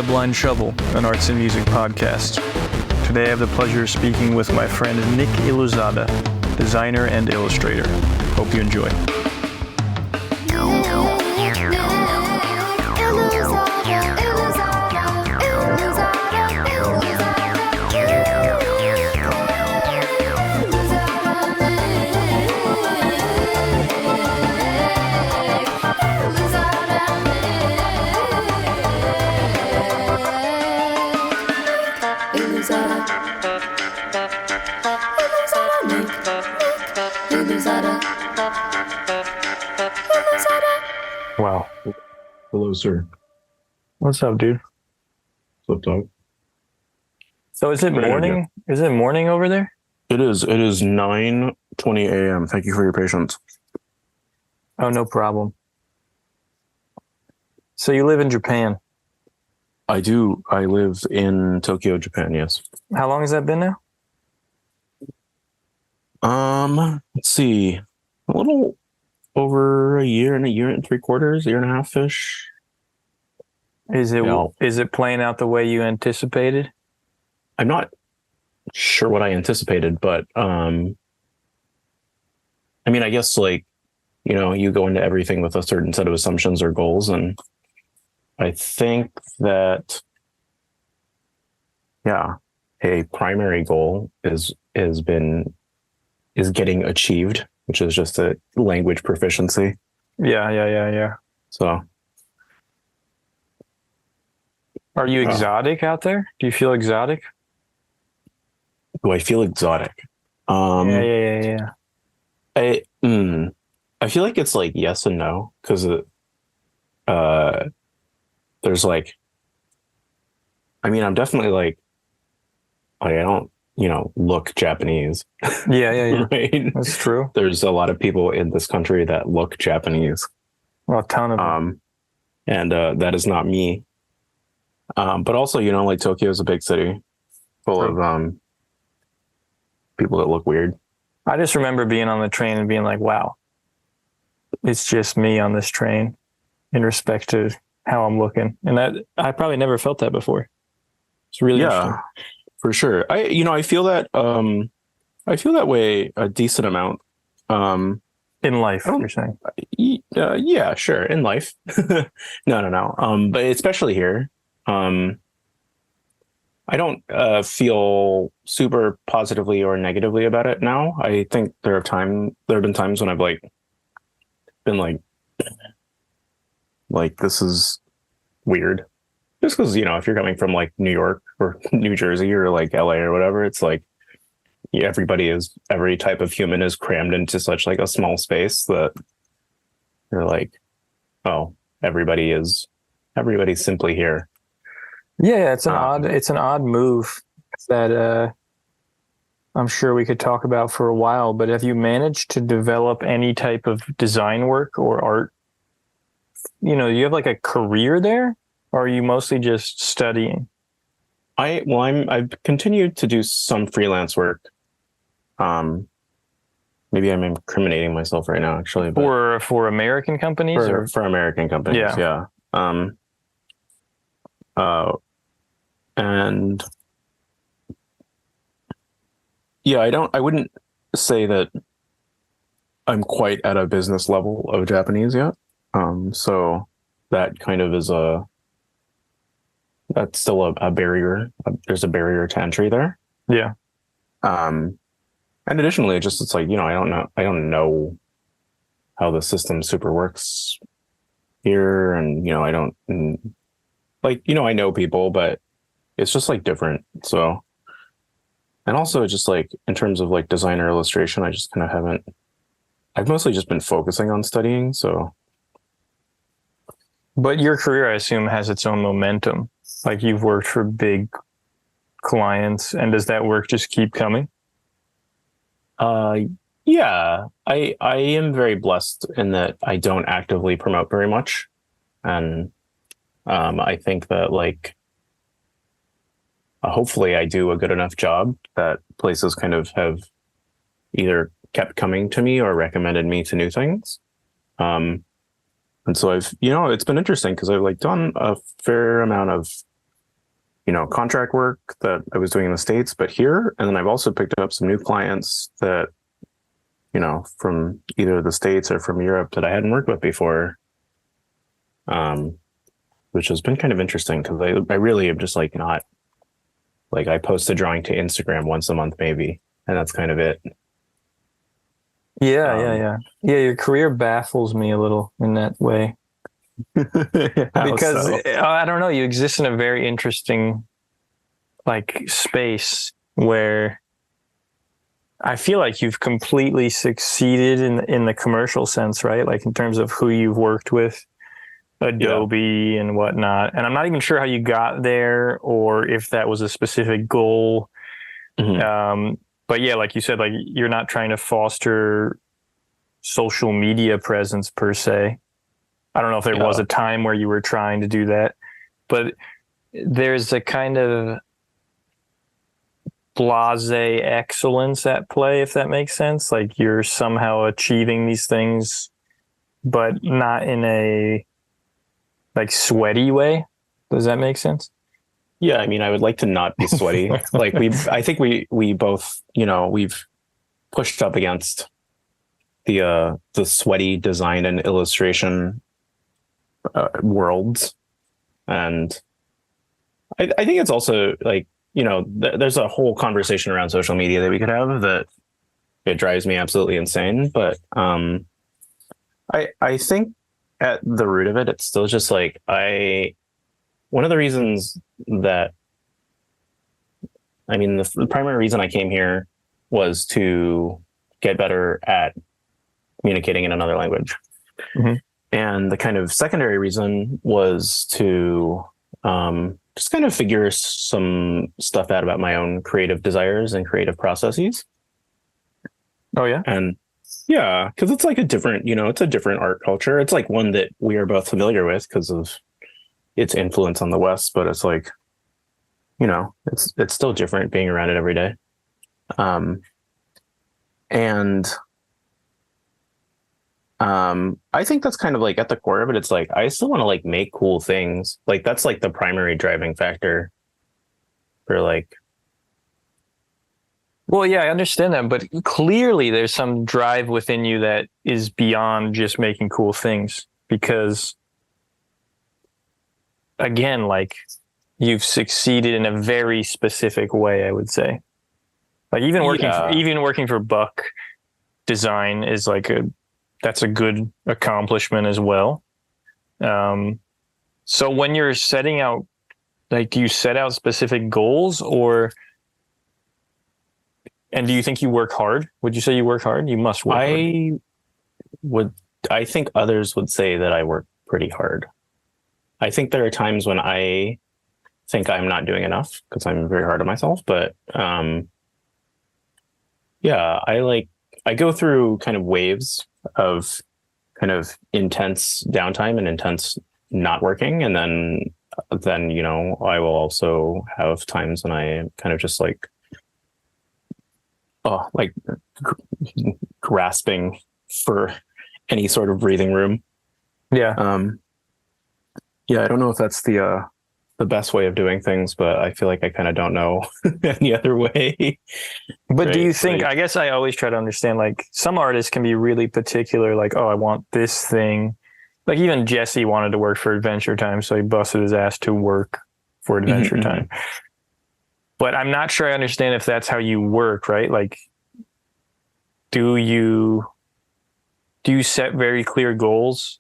Blind Shovel, an arts and music podcast. Today I have the pleasure of speaking with my friend Nick Illuzada, designer and illustrator. Hope you enjoy. Wow. Hello, sir. What's up, dude? What's up, dog? So is it morning? Is it morning over there? It is. It is 9:20 a.m. Thank you for your patience. Oh, no problem. So you live in Japan. I do. I live in Tokyo, Japan, yes. How long has that been now? Let's see. A little over a year and 3/4, year and a half-ish. Is it playing out the way you anticipated? I'm not sure what I anticipated, but I mean, I guess you go into everything with a certain set of assumptions or goals, and I think that a primary goal is getting achieved, which is just a language proficiency. Yeah. So, are you exotic out there? Do you feel exotic? do I feel exotic? Yeah. I feel like it's like yes and no, because there's I'm definitely I don't look Japanese. Yeah. Right? That's true. There's a lot of people in this country that look Japanese. Well, a ton of them. And that is not me. But also, Tokyo is a big city full of people that look weird. I just remember being on the train and being like, wow, it's just me on this train in respect to how I'm looking. And that I probably never felt that before. It's really interesting. For sure. I feel that way a decent amount. In life, you're saying? Yeah, sure. In life. No. But especially here. I don't feel super positively or negatively about it now. I think there have been times when I've been this is weird. Just because, if you're coming from New York or New Jersey or LA or whatever, it's every type of human is crammed into such a small space that you're oh, everybody's simply here. Yeah, it's an odd move that I'm sure we could talk about for a while, but have you managed to develop any type of design work or art? You have a career there, or are you mostly just studying? I've continued to do some freelance work. Maybe I'm incriminating myself right now, actually. But for American companies? For American companies, yeah. And I wouldn't say that I'm quite at a business level of Japanese yet. So that kind of is that's still a barrier. There's a barrier to entry there. Yeah. And additionally, it's I don't know how the system super works here. And, I don't I know people, but it's just different. So, and also just in terms of design or illustration, I just kind of I've mostly just been focusing on studying. So. But your career, I assume, has its own momentum. You've worked for big clients, and does that work just keep coming? Yeah, I am very blessed in that I don't actively promote very much. And I think that hopefully I do a good enough job that places kind of have either kept coming to me or recommended me to new things. And so I've, it's been interesting because I've done a fair amount of contract work that I was doing in the States, but here. And then I've also picked up some new clients that, from either the States or from Europe that I hadn't worked with before. Which has been kind of interesting because I really am just like not like I post a drawing to Instagram once a month, maybe. And that's kind of it. Yeah. Your career baffles me a little in that way. Because I don't know, you exist in a very interesting like space where I feel like you've completely succeeded in the commercial sense, right? Like in terms of who you've worked with, Adobe and whatnot. And I'm not even sure how you got there or if that was a specific goal. Mm-hmm. But yeah, like you said, like you're not trying to foster social media presence per se. I don't know if there was a time where you were trying to do that, but there's a kind of blasé excellence at play, if that makes sense. Like you're somehow achieving these things, but not in a like sweaty way. Does that make sense? Yeah, I mean, I would like to not be sweaty. Like I think we both, we've pushed up against the sweaty design and illustration worlds, and I think it's also like there's a whole conversation around social media that we could have that it drives me absolutely insane. But I think at the root of it, it's still just like one of the reasons that the primary reason I came here was to get better at communicating in another language. Mm-hmm. And the kind of secondary reason was to just kind of figure some stuff out about my own creative desires and creative processes. Oh, yeah? And yeah, because it's like it's a different art culture. It's like one that we are both familiar with because of its influence on the West, but it's like, it's still different being around it every day. I think that's kind of like at the core of it. It's like, I still want to like make cool things. Like that's like the primary driving factor for like. Well, yeah, I understand that, but clearly there's some drive within you that is beyond just making cool things because again, like you've succeeded in a very specific way, I would say. Like even working for Buck Design is like that's a good accomplishment as well. So when you're setting out, like, do you set out specific goals and do you think you work hard? Would you say you work hard? You must work hard. I think others would say that I work pretty hard. I think there are times when I think I'm not doing enough because I'm very hard on myself, but I go through kind of waves of kind of intense downtime and intense not working. And then, I will also have times when I kind of just like, grasping for any sort of breathing room. Yeah. I don't know if that's the best way of doing things, but I feel like I kind of don't know any other way. But do you think, I guess I always try to understand, like some artists can be really particular, like, oh, I want this thing. Like even Jesse wanted to work for Adventure Time, so he busted his ass to work for Adventure Time. But I'm not sure I understand if that's how you work, right? Like, do you set very clear goals?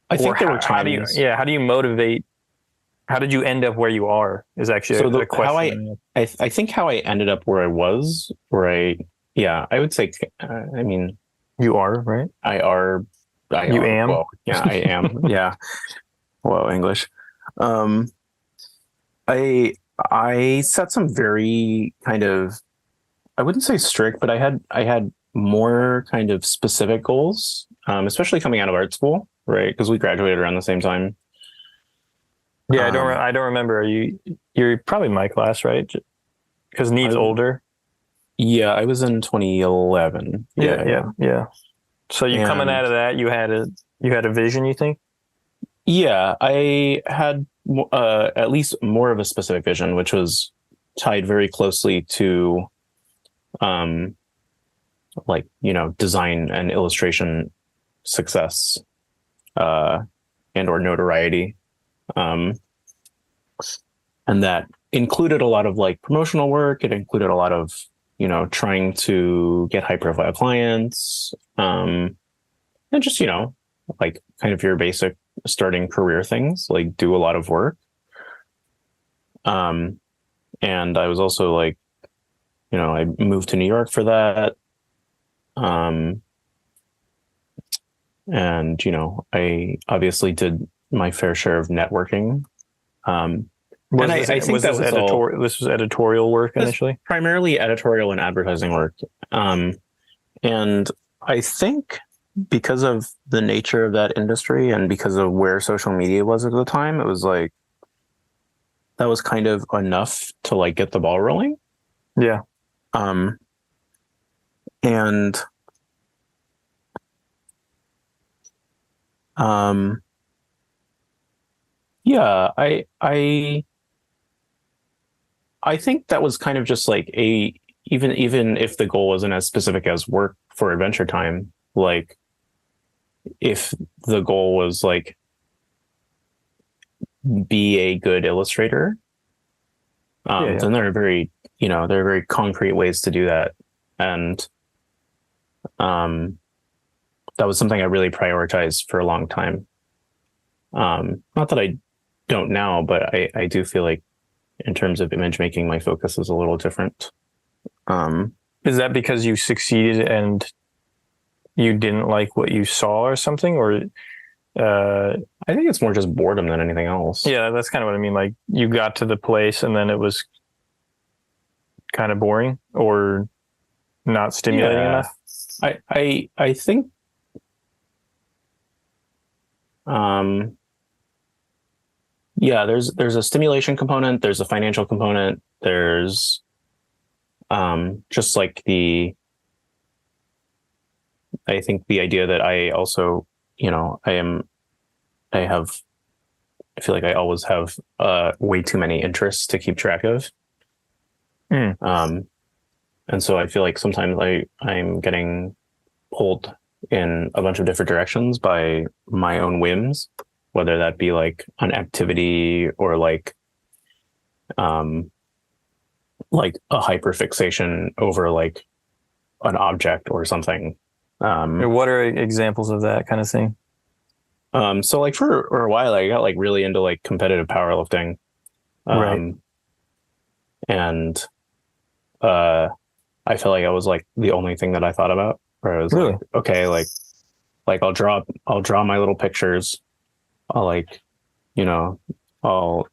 I think there were times. How do you motivate? How did you end up where you are? Is actually the question. I think how I ended up where I was, I would say, you are, right? I am. Well, yeah, I am. Yeah. Well, English. I set some very kind of, I wouldn't say strict, but I had more kind of specific goals, especially coming out of art school, right? Because we graduated around the same time. Yeah, I don't remember. You're probably my class, right? Because Neve's older. Yeah, I was in 2011. Yeah. So coming out of that, you had a vision, you think? Yeah, I had at least more of a specific vision, which was tied very closely to, like, design and illustration success, and or notoriety. And that included a lot of like promotional work. It included a lot of, trying to get high profile clients, and just, like kind of your basic starting career things, like do a lot of work. And I was also like, I moved to New York for that. And, I obviously did my fair share of networking. I think that was this was editorial work initially? Primarily editorial and advertising work. And I think because of the nature of that industry and because of where social media was at the time, it was like, that was kind of enough to like get the ball rolling. Yeah. And yeah, I think that was kind of just like even if the goal wasn't as specific as work for Adventure Time, like if the goal was like be a good illustrator, then there are very concrete ways to do that. And that was something I really prioritized for a long time. Not that I don't now, but I do feel like in terms of image making, my focus is a little different. Is that because you succeeded and you didn't like what you saw or something? Or I think it's more just boredom than anything else. Yeah, that's kind of what I mean. Like you got to the place and then it was kind of boring or not stimulating enough. I think there's a stimulation component, there's a financial component, there's just like I think the idea that I also, I feel like I always have way too many interests to keep track of. And so I feel like sometimes I'm getting pulled in a bunch of different directions by my own whims, whether that be like an activity or like a hyperfixation over like an object or something. What are examples of that kind of thing? So like for a while, I got like really into like competitive powerlifting. Right. And I felt like I was like the only thing that I thought about, where I was really? Like, okay, like I'll draw my little pictures. I'll like, I'll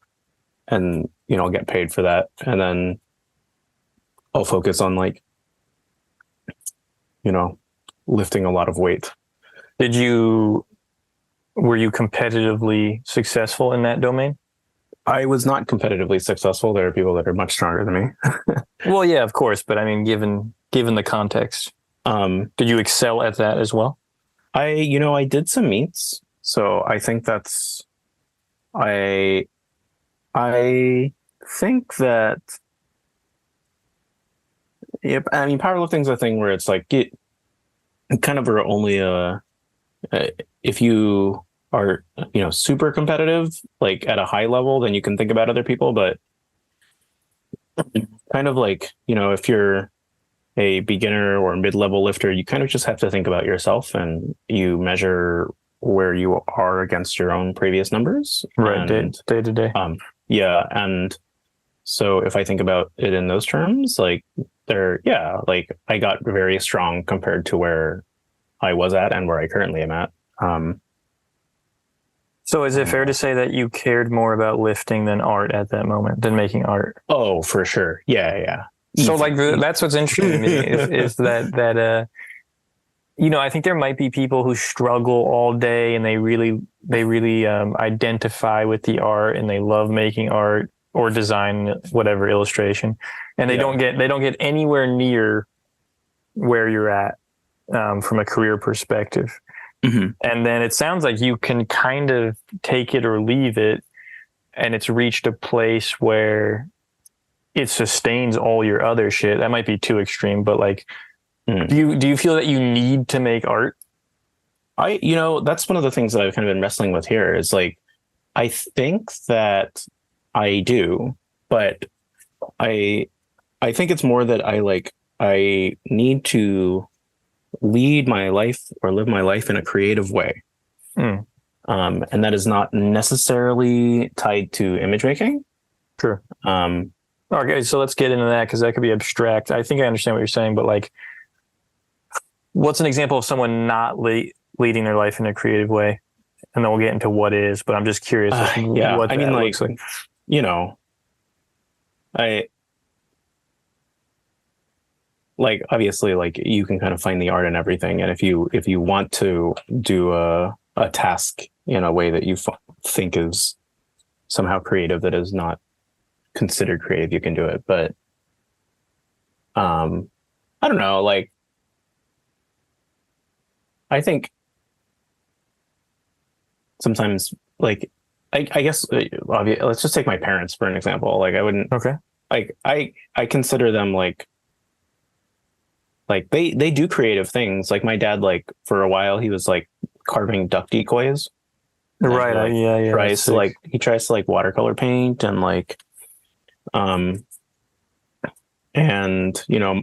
get paid for that. And then I'll focus on like, lifting a lot of weight. Were you competitively successful in that domain? I was not competitively successful. There are people that are much stronger than me. Well, yeah, of course. But I mean, given the context, did you excel at that as well? I did some meets. So I think that's, I think that, yep. I mean, powerlifting's a thing where it's like, it kind of are only if you are, super competitive, like at a high level, then you can think about other people, but kind of like, if you're a beginner or mid-level lifter, you kind of just have to think about yourself and you measure where you are against your own previous numbers. Right. And, day to day. Yeah. And so if I think about it in those terms, like like I got very strong compared to where I was at and where I currently am at. So is it fair to say that you cared more about lifting than art at that moment, than making art? Oh, for sure. Yeah. So like that's what's interesting to me is that I think there might be people who struggle all day and they really identify with the art and they love making art or design, whatever, illustration, and they don't get anywhere near where you're at from a career perspective. Mm-hmm. And then it sounds like you can kind of take it or leave it. and it's reached a place where it sustains all your other shit. That might be too extreme, but like, do you feel that you need to make art? That's one of the things that I've kind of been wrestling with here is like, I think that I do, but I think it's more that I need to lead my life or live my life in a creative way. And that is not necessarily tied to image making. Sure. Okay, so let's get into that because that could be abstract. I think I understand what you're saying, but like, what's an example of someone not leading their life in a creative way? And then we'll get into what is, but I'm just curious. What I mean, looks like. Obviously, like you can kind of find the art in everything. And if you want to do a task in a way that you think is somehow creative, that is not considered creative, you can do it. But I don't know, like, I think sometimes, like, I guess, let's just take my parents for an example. Like, I wouldn't, okay. Like, I consider them like they do creative things. Like my dad, like for a while, he was like carving duck decoys. Right. He tries to like watercolor paint and like, and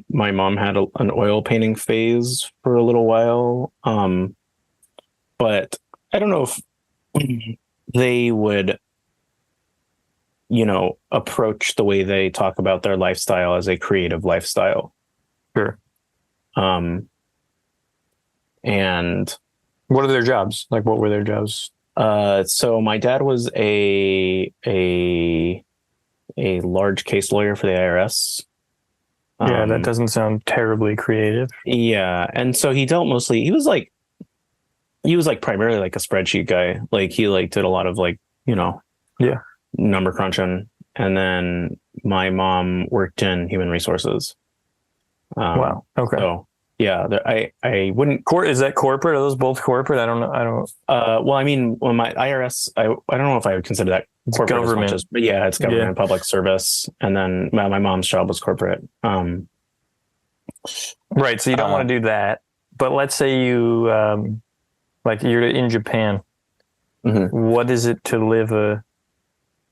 my mom had an oil painting phase for a little while. But I don't know if they would, approach the way they talk about their lifestyle as a creative lifestyle. Sure. And what are their jobs? Like, what were their jobs? So my dad was a large case lawyer for the IRS. Yeah, that doesn't sound terribly creative. Yeah, and so he dealt mostly. He was like primarily like a spreadsheet guy. Like he like did a lot of like number crunching. And then my mom worked in human resources. Wow. Okay. So yeah, I wouldn't. Is that corporate? Are those both corporate? I don't know. Well, I mean, when my IRS, I don't know if I would consider that corporate government. but yeah, it's government, public service, and then my mom's job was corporate. Right. So you don't want to do that, but let's say you, like you're in Japan. Mm-hmm. What is it to live a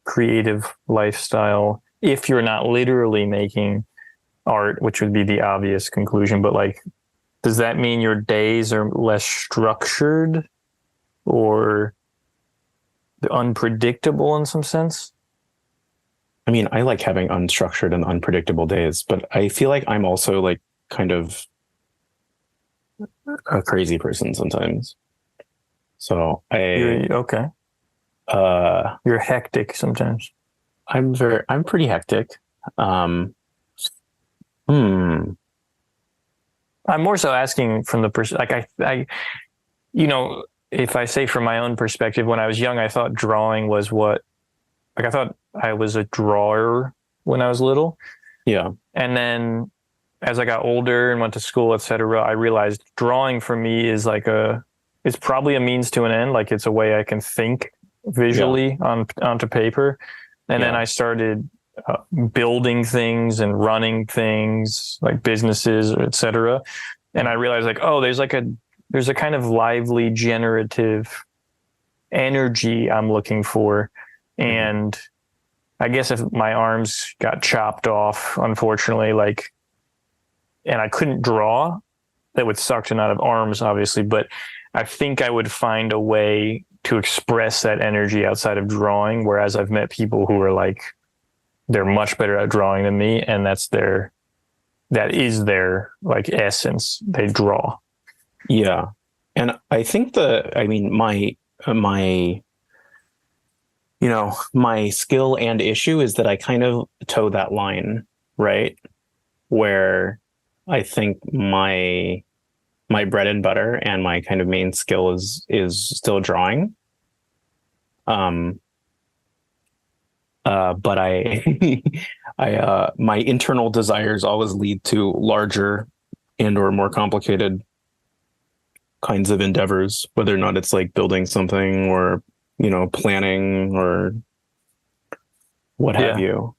creative lifestyle if you're not literally making art, which would be the obvious conclusion, but like, does that mean your days are less structured or unpredictable in some sense? I mean, I like having unstructured and unpredictable days, but I feel like I'm also like kind of a crazy person sometimes. So you're hectic sometimes. I'm pretty hectic. I'm more so asking from the like I if I say from my own perspective, when I was young, I thought drawing was I thought I was a drawer when I was little. Yeah. And then as I got older and went to school, etc., I realized drawing for me is like it's probably a means to an end. Like it's a way I can think visually onto paper. And then I started building things and running things like businesses, etc. And I realized like, oh, there's a kind of lively generative energy I'm looking for. And I guess if my arms got chopped off, unfortunately, and I couldn't draw, that would suck to not have arms, obviously, but I think I would find a way to express that energy outside of drawing. Whereas I've met people who are like, they're much better at drawing than me. And that is their like essence. They draw. Yeah. And I think my skill and issue is that I kind of toe that line, right? Where I think my bread and butter and my kind of main skill is still drawing. But my internal desires always lead to larger and or more complicated kinds of endeavors, whether or not it's like building something or, planning or what have Yeah. you.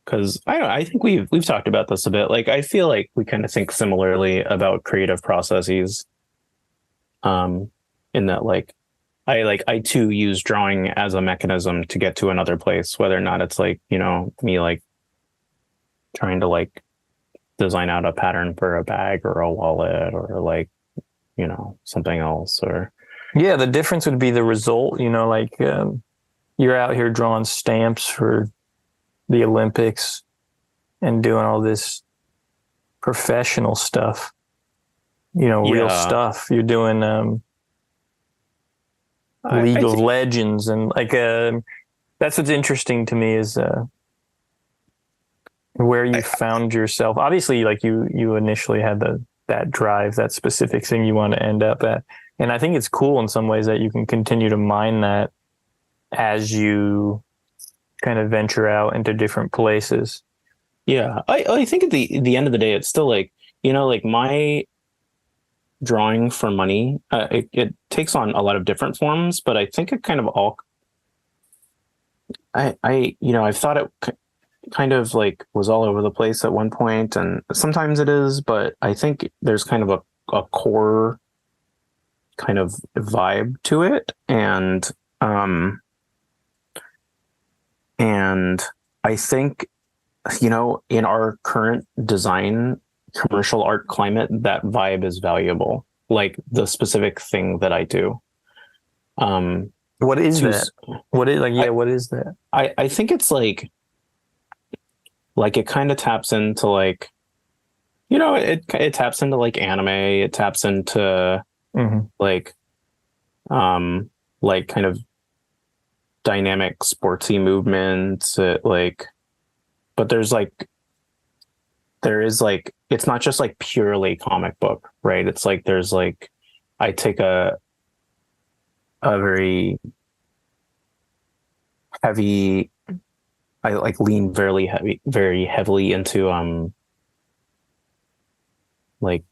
Because I think we've talked about this a bit. Like, I feel like we kind of think similarly about creative processes. In that, I too use drawing as a mechanism to get to another place, whether or not it's like, me like trying to like design out a pattern for a bag or a wallet or like, something else. Or Yeah, the difference would be the result, like you're out here drawing stamps for the Olympics and doing all this professional stuff, real stuff. You're doing League of Legends, and like that's what's interesting to me is where you found yourself. Obviously, like you initially had that drive, that specific thing you want to end up at, and I think it's cool in some ways that you can continue to mine that as you kind of venture out into different places. Yeah, I think at the end of the day, it's still like, like my drawing for money, it takes on a lot of different forms, but I think it kind of all, I've thought it kind of like was all over the place at one point, and sometimes it is, but I think there's kind of a core kind of vibe to it. And I think, in our current design commercial art climate, that vibe is valuable. Like the specific thing that I do. What is that? What is what is that? I think it's like it kind of taps into like, it taps into like anime. It taps into like kind of dynamic sportsy movements. But there is like, it's not just like purely comic book, right? It's like, there's like, I take a very heavy, I like lean very heavily into, like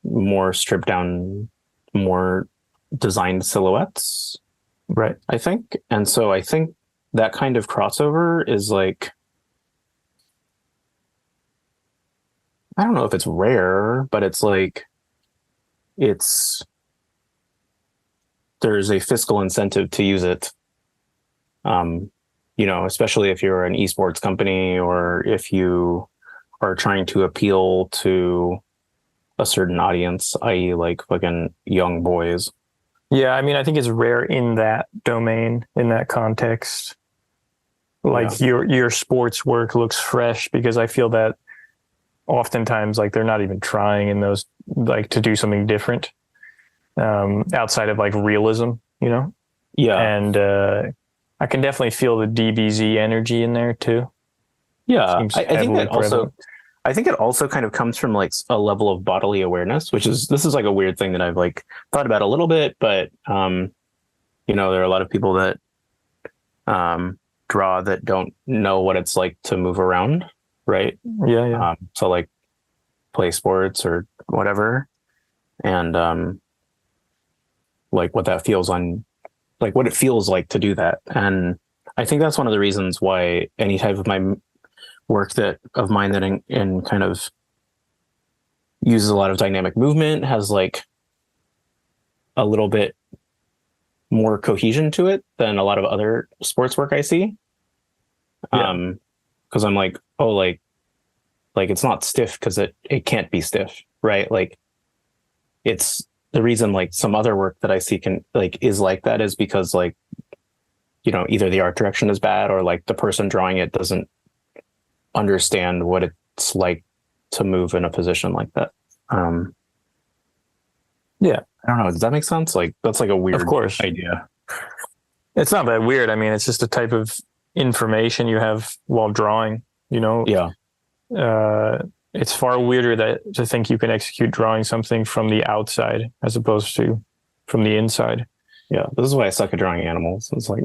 more stripped down, more designed silhouettes. Right. I think. And so I think that kind of crossover is like, I don't know if it's rare, but it's like, there's a fiscal incentive to use it. Especially if you're an esports company or if you are trying to appeal to a certain audience, i.e. like fucking young boys. Yeah, I mean, I think it's rare in that domain, in that context. Like your sports work looks fresh because I feel that oftentimes like they're not even trying in those, like, to do something different outside of like realism, Yeah. And I can definitely feel the DBZ energy in there too. Yeah. I think it also kind of comes from like a level of bodily awareness, this is like a weird thing that I've like thought about a little bit, but there are a lot of people that draw that don't know what it's like to move around. Right. Yeah. So like play sports or whatever. And like what that feels like what it feels like to do that. And I think that's one of the reasons why any type of my work that in kind of uses a lot of dynamic movement has like a little bit more cohesion to it than a lot of other sports work I see. Yeah. Because I'm like, oh, like it's not stiff because it can't be stiff, right? Like it's the reason like some other work that I see is like that is because like, either the art direction is bad or like the person drawing it doesn't understand what it's like to move in a position like that. Yeah. I don't know. Does that make sense? Like that's like a weird idea. It's not that weird. I mean, it's just a type of information you have while drawing, Yeah. It's far weirder to think you can execute drawing something from the outside as opposed to from the inside. Yeah, this is why I suck at drawing animals. It's like,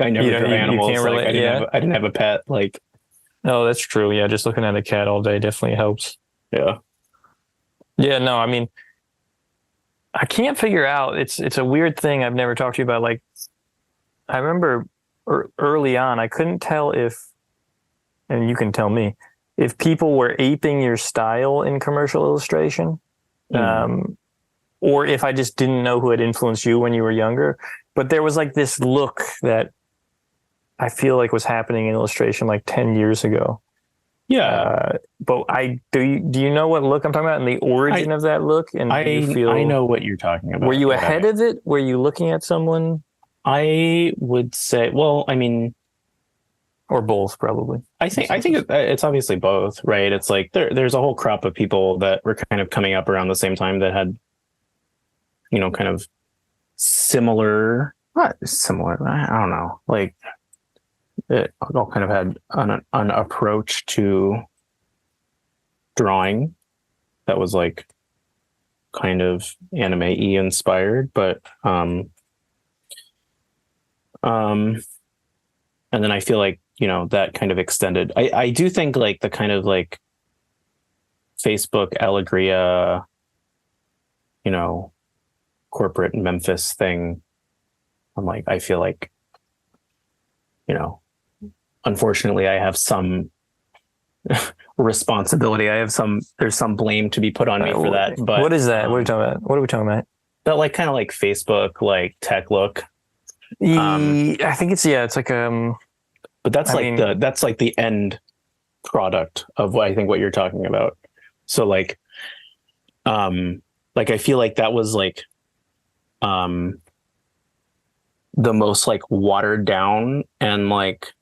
I never draw animals. You can't really, I didn't have a pet. Like, oh, that's true. Yeah, just looking at a cat all day definitely helps. Yeah. Yeah. No, I mean, I can't figure out. It's a weird thing I've never talked to you about. Like, I remember early on, I couldn't tell if, and you can tell me, if people were aping your style in commercial illustration, or if I just didn't know who had influenced you when you were younger. But there was like this look that I feel like was happening in illustration like 10 years ago. Yeah. But do you know what look I'm talking about and the origin of that look? And I know what you're talking about. Were you ahead of it? Were you looking at someone? I would say, well, I mean, or both, probably. I think it's obviously both, right? It's like there's a whole crop of people that were kind of coming up around the same time that had, kind of not similar. I don't know, like it all kind of had an approach to drawing that was like kind of anime-y inspired, but and then I feel like, that kind of extended. I do think like the kind of like Facebook Allegria, corporate Memphis thing. I'm like, I feel like, unfortunately I have some responsibility. There's some blame to be put on me for that. But what is that? What are we talking about? What are we talking about? That like kind of like Facebook, like tech look. I think it's like but that's that's like the end product of what I think what you're talking about. So like I feel like that was like the most like watered down and like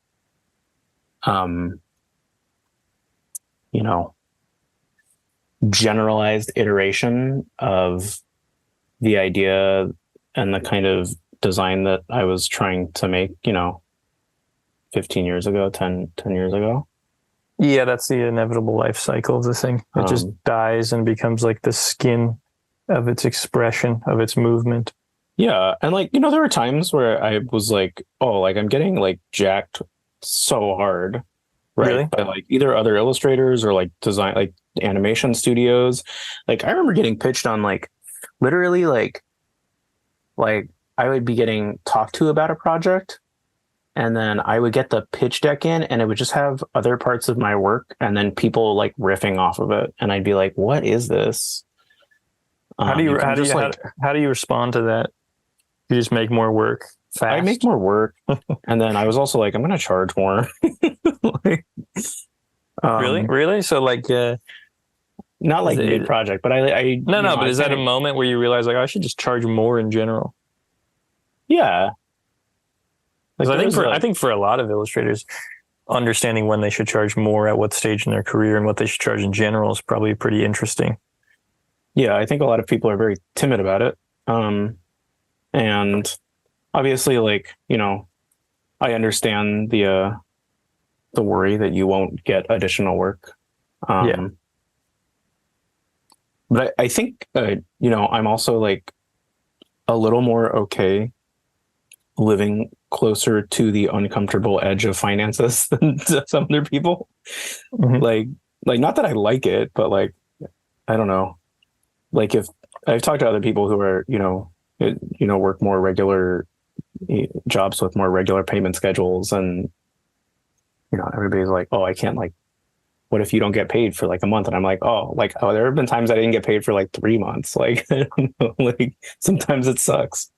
generalized iteration of the idea and the kind of design that I was trying to make, 15 years ago, 10 years ago. Yeah, that's the inevitable life cycle of the thing. It just dies and becomes like the skin of its expression, of its movement. Yeah. And like, there were times where I was like, oh, like I'm getting like jacked so hard, right? Really? By like either other illustrators or like design, like animation studios. Like I remember getting pitched on like literally like I would be getting talked to about a project, and then I would get the pitch deck in and it would just have other parts of my work and then people like riffing off of it. And I'd be like, what is this? How do you respond to that? You just make more work fast? I make more work. And then I was also like, I'm going to charge more. Really? So like, not like mid project, but I but is that a moment where you realize like, I should just charge more in general? Yeah. Like, I think for a lot of illustrators, understanding when they should charge more at what stage in their career and what they should charge in general is probably pretty interesting. Yeah, I think a lot of people are very timid about it. And obviously, like, I understand the worry that you won't get additional work. But I think, I'm also like a little more okay living closer to the uncomfortable edge of finances than some other people. Mm-hmm. Like not that I like it, but like, I don't know. Like if I've talked to other people who are, work more regular jobs with more regular payment schedules, and, everybody's like, oh, I can't, like, what if you don't get paid for like a month? And I'm like, there have been times I didn't get paid for like 3 months. Like, I don't know, like sometimes it sucks.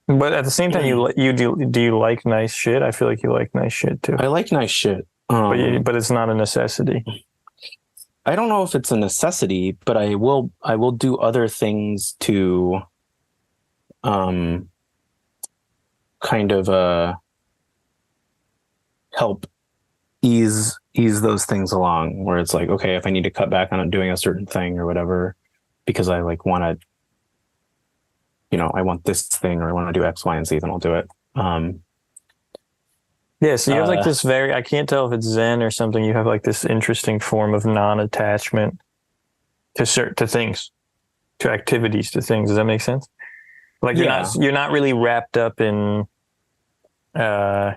But at the same time, do you like nice shit? I feel like you like nice shit too. I like nice shit. But it's not a necessity. I don't know if it's a necessity, but I will do other things to kind of help ease those things along, where it's like, okay, if I need to cut back on doing a certain thing or whatever, because I like want to, I want this thing, or I want to do X, Y, and Z, then I'll do it. Yeah, so you have like this I can't tell if it's Zen or something. You have like this interesting form of non-attachment to things, to activities, to things. Does that make sense? Like you're not really wrapped up in, I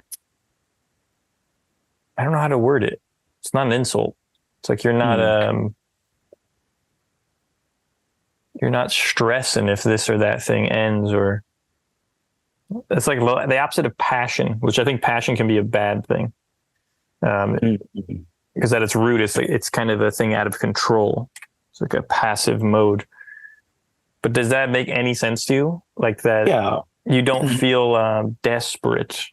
don't know how to word it. It's not an insult. It's like you're not stressing if this or that thing ends, or It's like the opposite of passion, which I think passion can be a bad thing. Mm-hmm. Because at its root, it's kind of a thing out of control. It's like a passive mode. But does that make any sense to you? Like that Yeah. you don't feel desperate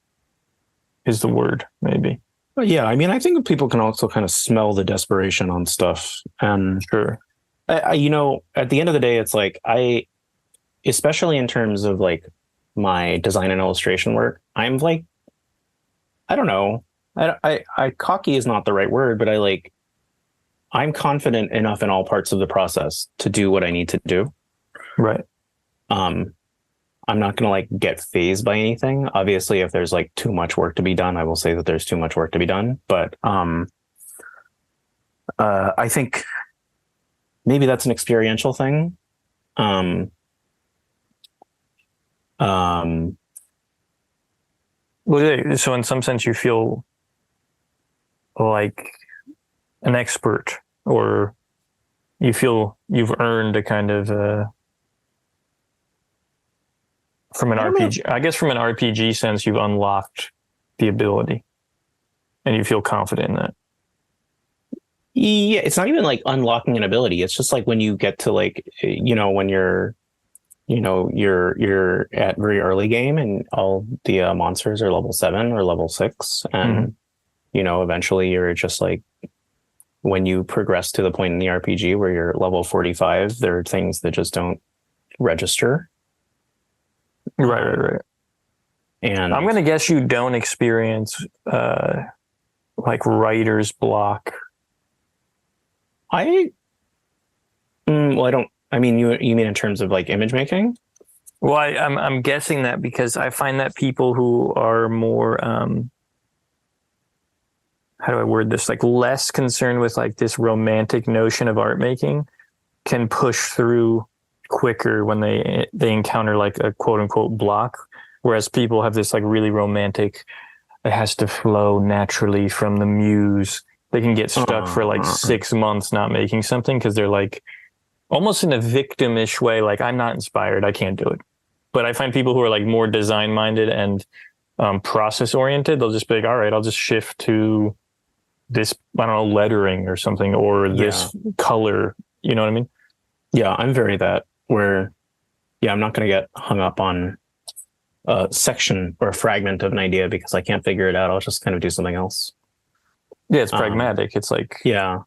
is the word, maybe. But yeah, I mean, I think people can also kind of smell the desperation on stuff. And Sure. you know, at the end of the day, it's like especially in terms of like my design and illustration work, I'm like, I don't know. I cocky is not the right word, but I'm confident enough in all parts of the process to do what I need to do. Right. I'm not going to like get fazed by anything. Obviously, if there's like too much work to be done, I will say that there's too much work to be done. But I think maybe that's an experiential thing. Well, so in some sense, you feel like an expert, or you feel you've earned a kind of from an RPG. I guess from an RPG sense, you've unlocked the ability, and you feel confident in that. Yeah, it's not even like unlocking an ability. It's just like when you get to like, you know, when you're at very early game and all the monsters are level 7 or level 6, and you know, eventually you're just like, when you progress to the point in the RPG where you're level 45, there are things that just don't register. Right. And I'm going to guess you don't experience like writer's block. I don't. I mean, you mean in terms of like image making? Well, I'm guessing that because I find that people who are more how do I word this? Like less concerned with like this romantic notion of art making can push through quicker when they encounter like a quote unquote block. Whereas people have this like really romantic, it has to flow naturally from the muse. They can get stuck for like 6 months not making something because they're like almost in a victimish way. Like, I'm not inspired. I can't do it. But I find people who are like more design minded and process oriented, they'll just be like, all right, I'll just shift to this, I don't know, lettering or something, or this color, you know what I mean? Yeah, I'm very that where, I'm not going to get hung up on a section or a fragment of an idea because I can't figure it out. I'll just kind of do something else. Yeah, it's pragmatic. It's like, yeah.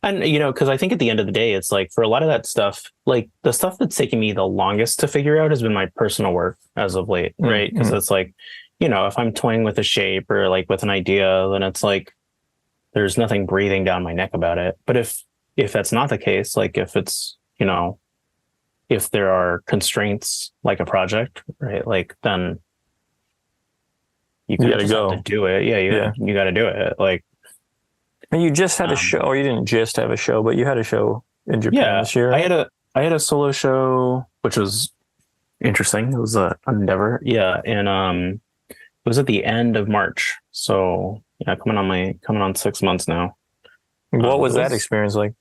And, you know, because I think at the end of the day, it's like for a lot of that stuff, like the stuff that's taken me the longest to figure out has been my personal work as of late, right? Because it's like, you know, if I'm toying with a shape or like with an idea, then it's like, there's nothing breathing down my neck about it. But if that's not the case, like if it's, you know, if there are constraints like a project, right? Like then you gotta go have to do it. Yeah, you got to do it. Like, and you just had a show, or you didn't just have a show, but you had a show in Japan this year. I had a solo show, which was interesting. It was an endeavor. Yeah, and it was at the end of March. So yeah, coming on 6 months now. What was that experience like?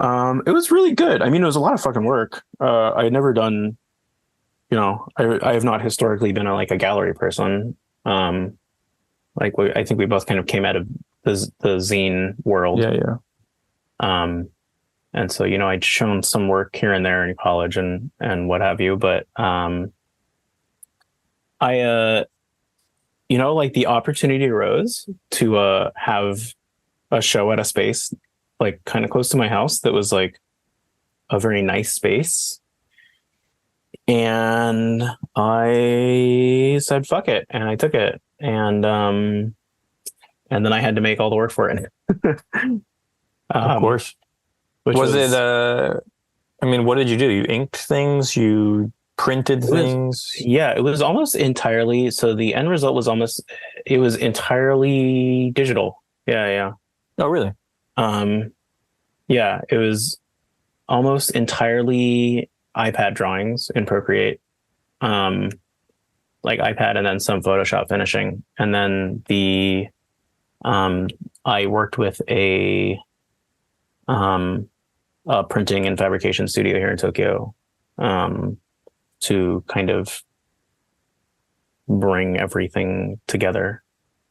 It was really good. I mean, it was a lot of fucking work. I had never done, you know, I have not historically been a gallery person. I think we both kind of came out of the zine world. Yeah. And so, you know, I'd shown some work here and there in college and what have you, but you know, like the opportunity arose to have a show at a space like kind of close to my house that was like a very nice space. And I said, fuck it. And I took it. And then I had to make all the work for it. Of course. Was it, I mean, what did you do? You inked things? You printed things? Yeah, it was almost entirely. So the end result was it was entirely digital. Yeah. Oh, really? Yeah, it was almost entirely iPad drawings in Procreate, like iPad and then some Photoshop finishing. And then I worked with a printing and fabrication studio here in Tokyo, to kind of bring everything together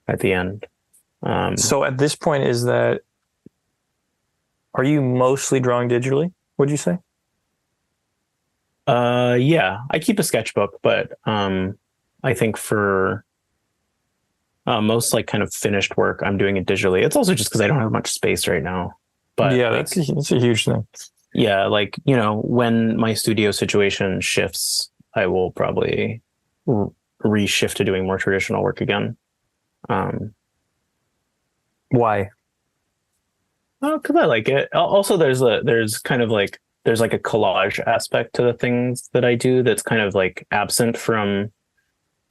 at the end. So at this point, are you mostly drawing digitally, would you say? Yeah, I keep a sketchbook, but I think for most like kind of finished work, I'm doing it digitally. It's also just because I don't have much space right now. But yeah, like, that's a huge thing. yeah, like, you know, when my studio situation shifts, I will probably reshift to doing more traditional work again. Why? Oh, because I like it. Also, there's kind of like there's like a collage aspect to the things that I do that's kind of like absent from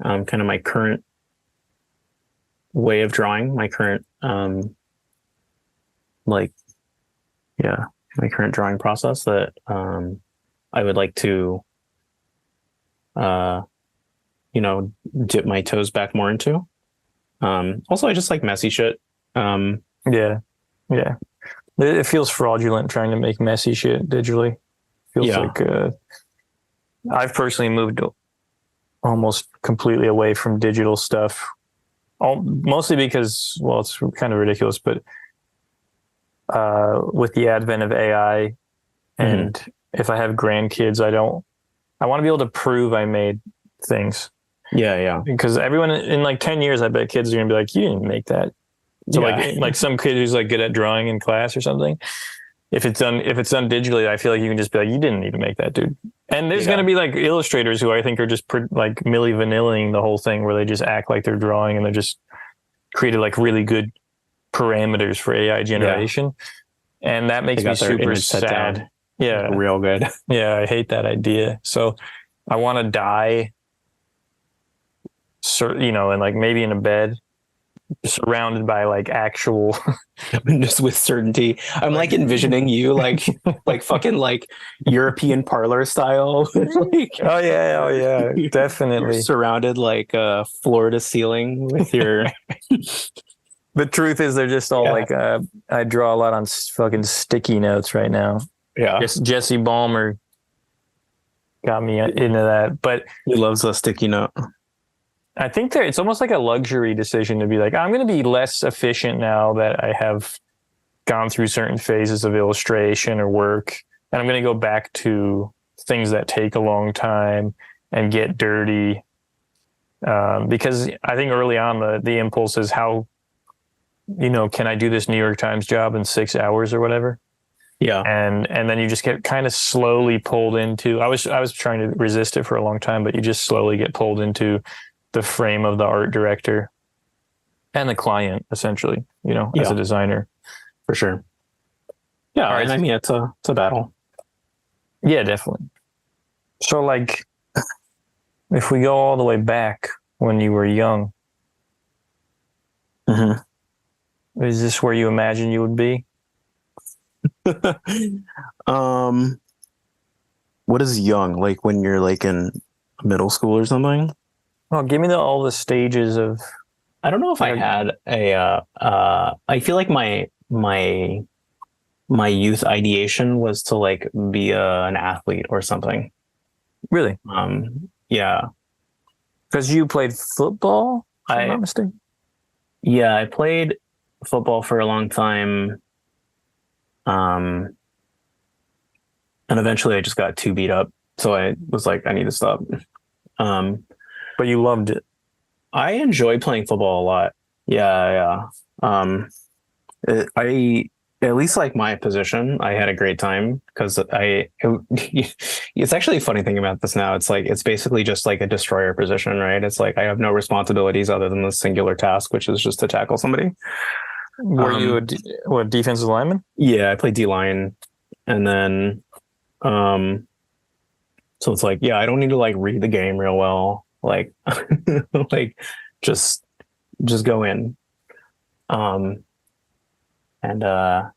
kind of my current way of drawing, my current like yeah, my current drawing process that I would like to you know, dip my toes back more into. Also, I just like messy shit. Yeah, yeah. It feels fraudulent trying to make messy shit digitally. Feels Yeah. like I've personally moved almost completely away from digital stuff, mostly because, well, it's kind of ridiculous, but with the advent of AI, and if I have grandkids, I want to be able to prove I made things. Yeah. Because everyone in like 10 years, I bet kids are going to be like, you didn't make that. So like some kid who's like good at drawing in class or something, if it's done digitally, I feel like you can just be like, you didn't need to make that, dude. And there's going to be like illustrators who I think are just like Milli Vanilling the whole thing, where they just act like they're drawing and they're just created like really good parameters for AI generation. Yeah. And that makes me super sad. Yeah. Real good. Yeah. I hate that idea. So I want to die, you know, and like maybe in a bed, surrounded by like actual just with certainty. I'm like envisioning you like fucking like European parlor style. Like, oh yeah, definitely. You're surrounded like floor to ceiling with your The truth is they're just all like I draw a lot on fucking sticky notes right now. Yeah. Jesse Ballmer got me into that, but he loves a sticky note. I think it's almost like a luxury decision to be like, I'm going to be less efficient now that I have gone through certain phases of illustration or work. And I'm going to go back to things that take a long time and get dirty. Because I think early on, the impulse is how, you know, can I do this New York Times job in 6 hours or whatever? Yeah. And then you just get kind of slowly pulled into, I was trying to resist it for a long time, but you just slowly get pulled into the frame of the art director and the client, essentially, you know, as a designer. For sure. Yeah. Right. And I mean, it's a battle. Yeah, definitely. So like, if we go all the way back when you were young, is this where you imagine you would be? What is young? Like when you're like in middle school or something? Oh, give me all the stages of. I don't know if I had I feel like my youth ideation was to like be an athlete or something. Really? Yeah. Because you played football, if I'm not mistaken. Yeah, I played football for a long time. And eventually I just got too beat up. So I was like, I need to stop. But you loved it. I enjoy playing football a lot. Yeah. I at least like my position, I had a great time because it's actually a funny thing about this now. It's like, it's basically just like a destroyer position, right? It's like, I have no responsibilities other than the singular task, which is just to tackle somebody. Were you a defensive lineman? Yeah, I played D-line. And then, so it's like, yeah, I don't need to like read the game real well. Like, like just go in. And I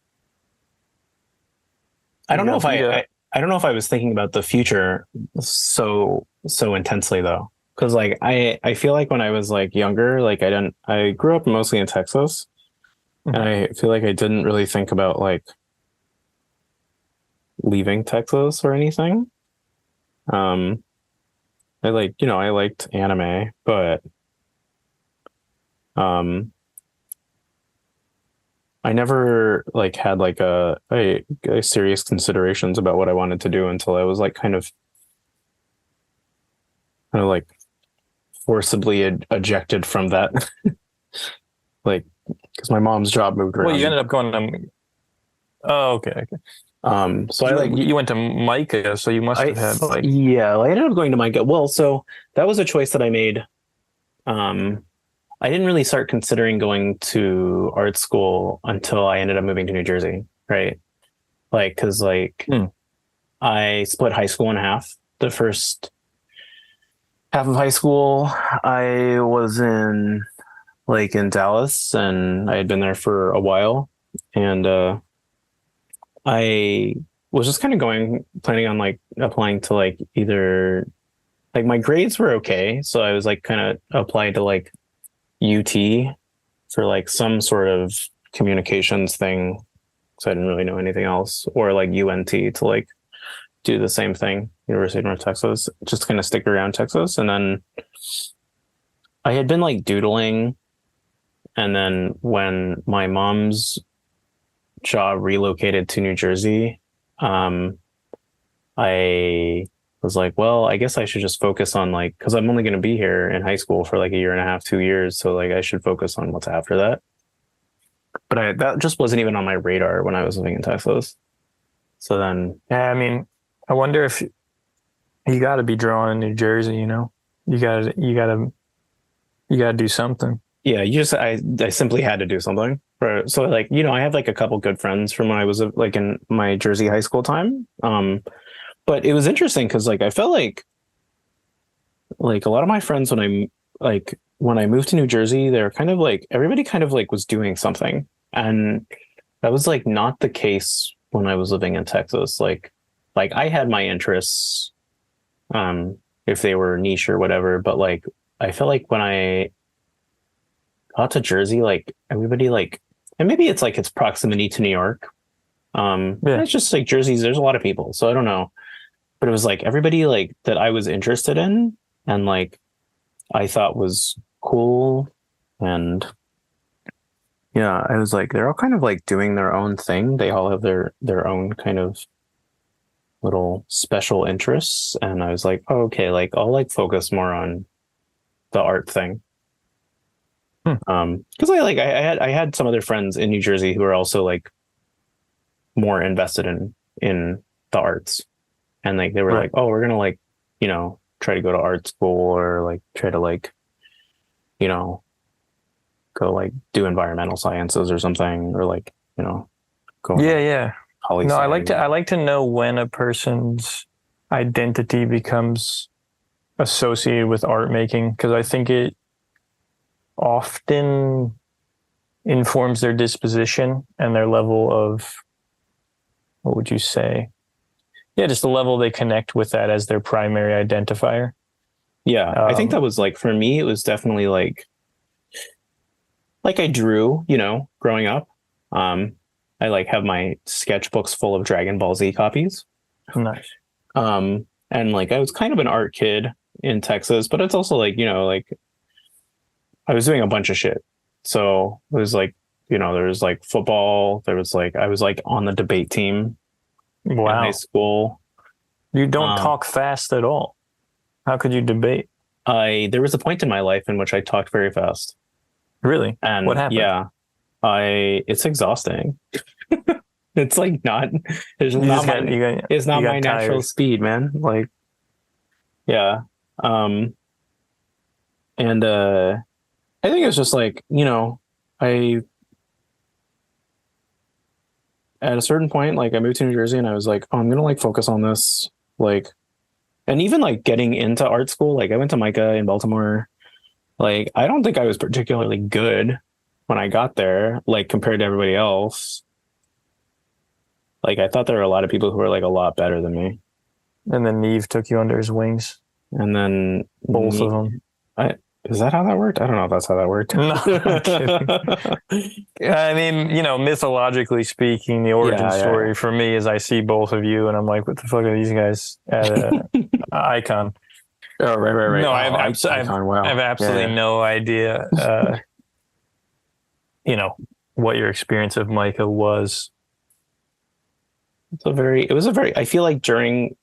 don't know if I don't know if I was thinking about the future so intensely though. Cause like, I feel like when I was like younger, like I grew up mostly in Texas. And I feel like I didn't really think about like leaving Texas or anything. I liked anime, but um I never like had like a serious considerations about what I wanted to do until I was like kind of like forcibly ejected from that. Like, because my mom's job moved Well, you around. ended up going to. Oh, okay. So I like you went to Micah, so you must have had like. yeah, I ended up going to Micah. Well, so that was a choice that I made. I didn't really start considering going to art school until I ended up moving to New Jersey, right? Like, because like I split high school in half. The first half of high school, I was in Dallas, and I had been there for a while, and I was just kind of planning on like applying to like either like my grades were okay, so I was like kind of applied to like UT for like some sort of communications thing, so I didn't really know anything else, or like UNT to like do the same thing, University of North Texas, just kind of stick around Texas. And then I had been like doodling, and then when my mom's job relocated to New Jersey, I was like, well, I guess I should just focus on like, because I'm only going to be here in high school for like a year and a half, 2 years. So like I should focus on what's after that. But that just wasn't even on my radar when I was living in Texas. So then, yeah, I mean, I wonder if you got to be drawn in New Jersey. You got to do something. Yeah, I simply had to do something. So like, I have like a couple good friends from when I was like in my Jersey high school time. But it was interesting because like I felt like a lot of my friends when I moved to New Jersey, they're kind of like everybody kind of like was doing something, and that was like not the case when I was living in Texas. Like I had my interests, if they were niche or whatever, but like I felt like when I got to Jersey, like everybody like, and maybe it's like its proximity to New York. It's just like Jersey's, there's a lot of people, so I don't know. But it was like everybody like that I was interested in and like I thought was cool. And yeah, I was like, they're all kind of like doing their own thing. They all have their own kind of little special interests. And I was like, oh, okay, like I'll like focus more on the art thing. Because I had some other friends in New Jersey who are also like more invested in the arts. And like they were like, oh, we're gonna like, try to go to art school or like try to like, go like do environmental sciences or something, or like, go. Yeah. No, I like to know when a person's identity becomes associated with art making, because I think it often informs their disposition and their level of, what would you say? Yeah, just the level they connect with that as their primary identifier. Yeah, I think that was like, for me, it was definitely like I drew, growing up. I like have my sketchbooks full of Dragon Ball Z copies. Nice. And like I was kind of an art kid in Texas, but it's also like, like I was doing a bunch of shit. So it was like, there was like football. There was like, I was like on the debate team. Wow. In high school. You don't talk fast at all. How could you debate? There was a point in my life in which I talked very fast. Really? And what happened? Yeah, it's exhausting. It's like it's not my natural speed, man. Like, yeah. And I think it's just like, at a certain point, like I moved to New Jersey and I was like, oh, I'm going to like focus on this. Like, and even like getting into art school, like I went to Micah in Baltimore. Like, I don't think I was particularly good when I got there, like compared to everybody else. Like, I thought there were a lot of people who were like a lot better than me. And then Neve took you under his wings. And then both of them. Is that how that worked? I don't know if that's how that worked. No, I'm kidding. I mean, mythologically speaking, the origin story for me is I see both of you and I'm like, what the fuck are these guys at Icon? Oh, right. No, Icon, wow. I have absolutely Yeah. no idea, what your experience of Micah was. It was a very, I feel like during,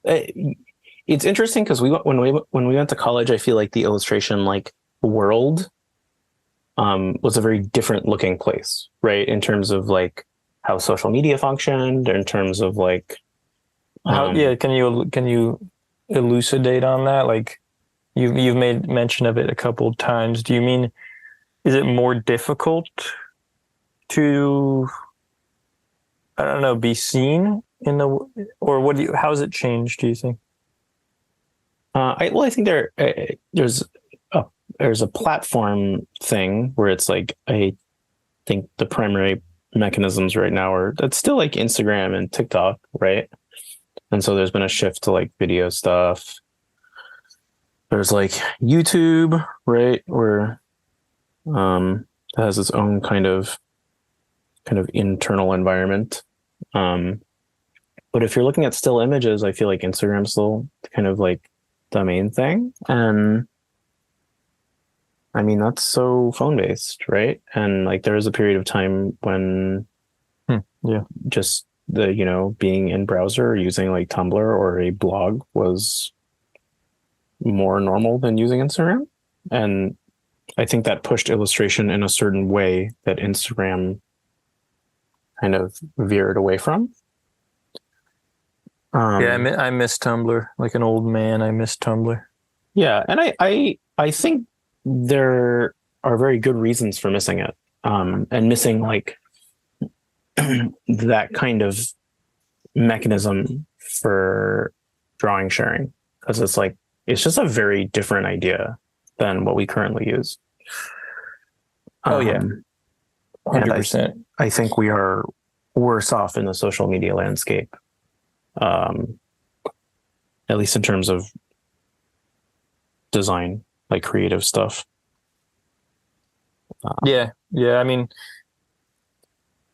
it's interesting because when we went to college, I feel like the illustration like world was a very different looking place, right? In terms of like how social media functioned, in terms of like, Can you elucidate on that? Like you've made mention of it a couple of times. Do you mean, is it more difficult to, I don't know, be seen in the, or how's it changed, do you think? I think there's a platform thing where it's like, I think the primary mechanisms right now it's still like Instagram and TikTok, right? And so there's been a shift to like video stuff. There's like YouTube, right? Where it has its own kind of internal environment. But if you're looking at still images, I feel like Instagram's still kind of like the main thing. And I mean, that's so phone based, right? And like there was a period of time when just the, being in browser or using like Tumblr or a blog was more normal than using Instagram. And I think that pushed illustration in a certain way that Instagram kind of veered away from. I miss Tumblr. Like an old man, I miss Tumblr. Yeah, and I think there are very good reasons for missing it, and missing like that kind of mechanism for drawing sharing, because it's just a very different idea than what we currently use. Oh yeah, 100%. I think we are worse off in the social media landscape, at least in terms of design, like creative stuff. Yeah. I mean,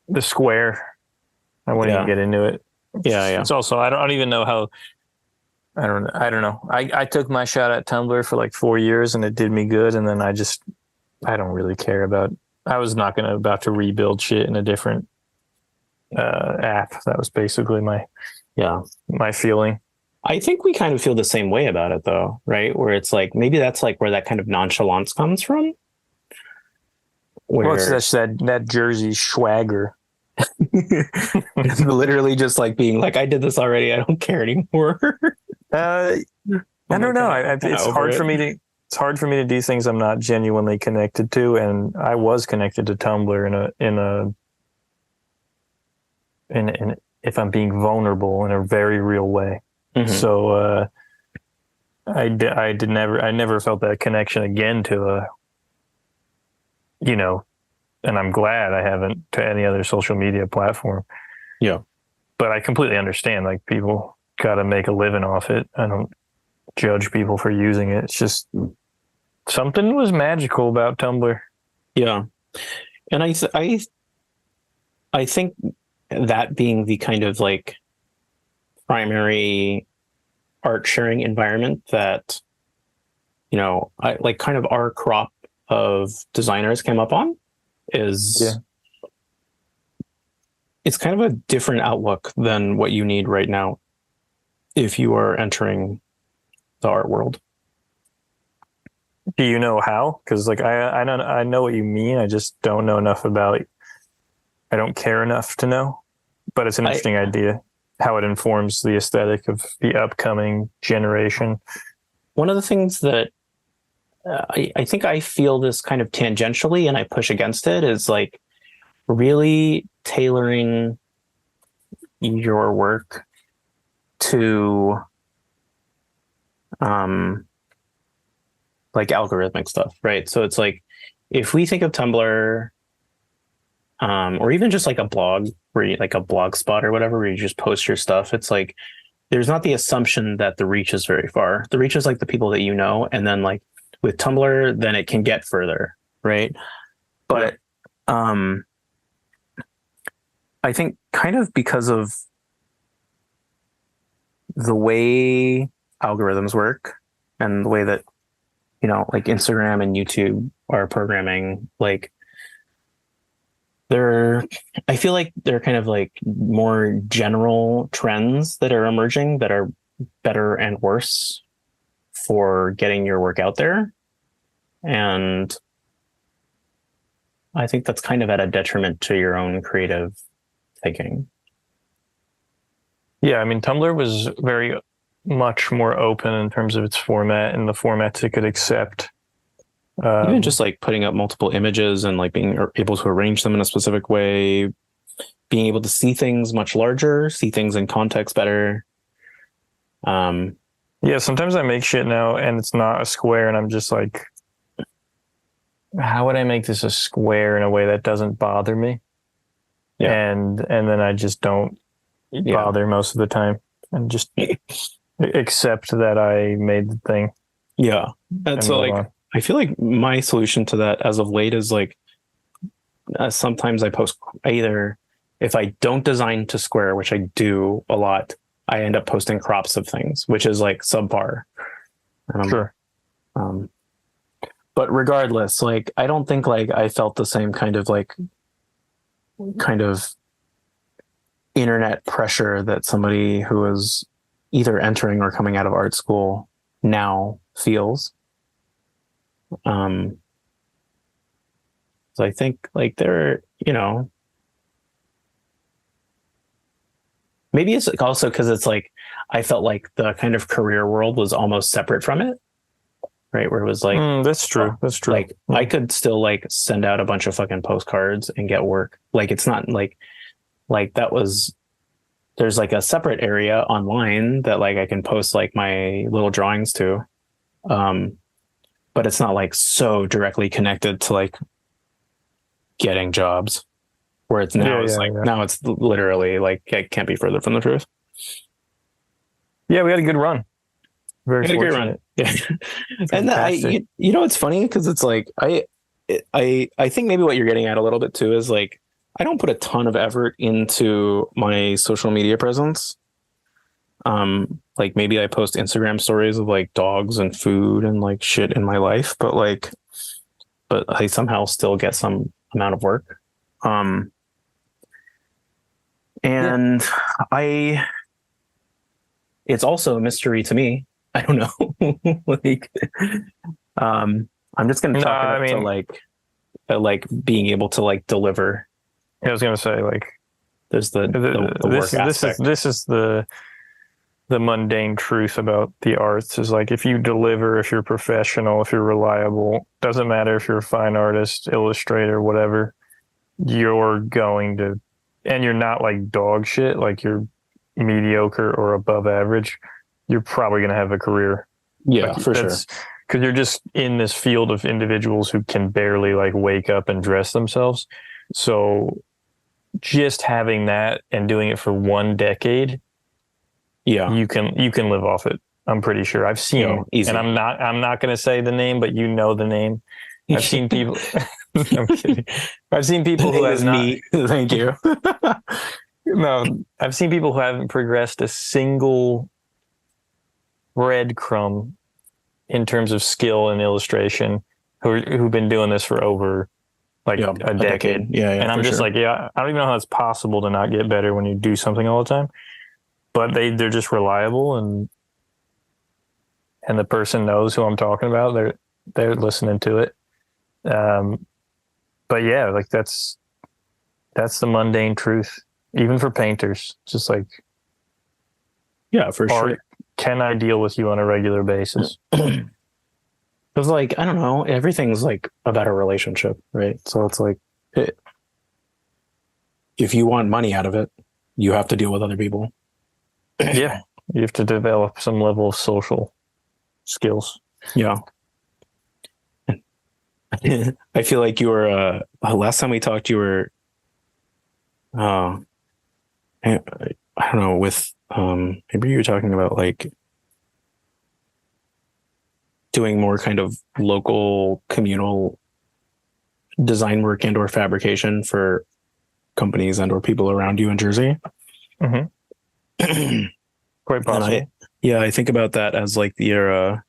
the square. I won't even get into it. Yeah. It's also, I don't even know how. I don't know. I took my shot at Tumblr for like 4 years and it did me good, and then I don't really care about. I was not about to rebuild shit in a different app. That was basically my feeling. I think we kind of feel the same way about it though, right? Where it's like, maybe that's like where that kind of nonchalance comes from. Well, it's just that Jersey swagger. It's literally just like being like, I did this already. I don't care anymore. I don't know. It's hard for me to do things I'm not genuinely connected to, and I was connected to Tumblr in if I'm being vulnerable, in a very real way. Mm-hmm. So I never felt that connection again to and I'm glad I haven't to any other social media platform. Yeah. But I completely understand, like, people got to make a living off it. I don't judge people for using it. It's just something was magical about Tumblr. Yeah. And I think that being the kind of like primary art sharing environment that, I like kind of our crop of designers came up on it's kind of a different outlook than what you need right now if you are entering the art world. Do you know how? Because like I know what you mean. I just don't know enough about it. I don't care enough to know, but it's an interesting idea how it informs the aesthetic of the upcoming generation. One of the things that I think I feel this kind of tangentially and I push against it is like really tailoring your work to like algorithmic stuff, right? So it's like, if we think of Tumblr, or even just like a blog where you, like a blog spot or whatever, where you just post your stuff, it's like, there's not the assumption that the reach is very far. The reach is like the people that you know, and then like with Tumblr, then it can get further, right? But I think kind of because of the way algorithms work, and the way that, you know, like Instagram and YouTube are programming, like I feel like they're kind of like more general trends that are emerging that are better and worse for getting your work out there. And I think that's kind of at a detriment to your own creative thinking. Yeah, I mean, Tumblr was very much more open in terms of its format and the formats it could accept. Even just like putting up multiple images and like being able to arrange them in a specific way, being able to see things much larger, see things in context better. Yeah, sometimes I make shit now and it's not a square and I'm just like, how would I make this a square in a way that doesn't bother me? Yeah. And then I just don't bother most of the time and just accept that I made the thing. Yeah. And so like, I feel like my solution to that as of late is like, sometimes I post either, if I don't design to square, which I do a lot, I end up posting crops of things, which is like subpar. Sure. But regardless, like, I don't think like I felt the same kind of internet pressure that somebody who is either entering or coming out of art school now feels. So I think like there, you know, maybe it's also because it's like, I felt like the kind of career world was almost separate from it. Right. Where it was like, that's true. That's true. Like I could still like send out a bunch of fucking postcards and get work. Like, it's not like that was, there's like a separate area online that like I can post like my little drawings to. But it's not like so directly connected to like getting jobs where it's now now it's literally like, it can't be further from the truth. Yeah. We had a good run. Very fortunate. Great run. Yeah. And you know, it's funny because it's like, I think maybe what you're getting at a little bit too is like, I don't put a ton of effort into my social media presence. Like maybe I post Instagram stories of like dogs and food and like shit in my life, but I somehow still get some amount of work. It's also a mystery to me. I don't know. Like, I'm just going to talk about like being able to like deliver. I was going to say like, there's the work aspect. This is the mundane truth about the arts is like, if you deliver, if you're professional, if you're reliable, doesn't matter if you're a fine artist, illustrator, whatever, you're going to, and you're not like dog shit, like you're mediocre or above average, you're probably going to have a career. Yeah, like, for sure. Because you're just in this field of individuals who can barely like wake up and dress themselves. So just having that and doing it for 1 decade, you can live off it. I'm pretty sure. I've seen, and I'm not going to say the name, but you know the name. I've seen people. I'm kidding. I've seen people who have not. Thank you. No, I've seen people who haven't progressed a single breadcrumb in terms of skill and illustration, who've been doing this for over like a decade. Yeah, and I'm just like, I don't even know how it's possible to not get better when you do something all the time. But they're just reliable, and the person knows who I'm talking about. They're listening to it. But yeah, like that's the mundane truth, even for painters. Just like, yeah, for sure. Can I deal with you on a regular basis? Because like, I don't know, everything's like about a relationship, right? So it's like, if you want money out of it, you have to deal with other people. Yeah, you have to develop some level of social skills. Yeah. I feel like you were, last time we talked, you were, I don't know, with, maybe you were talking about like doing more kind of local communal design work and or fabrication for companies and or people around you in Jersey. Mm-hmm. Quite possible. I think about that as like your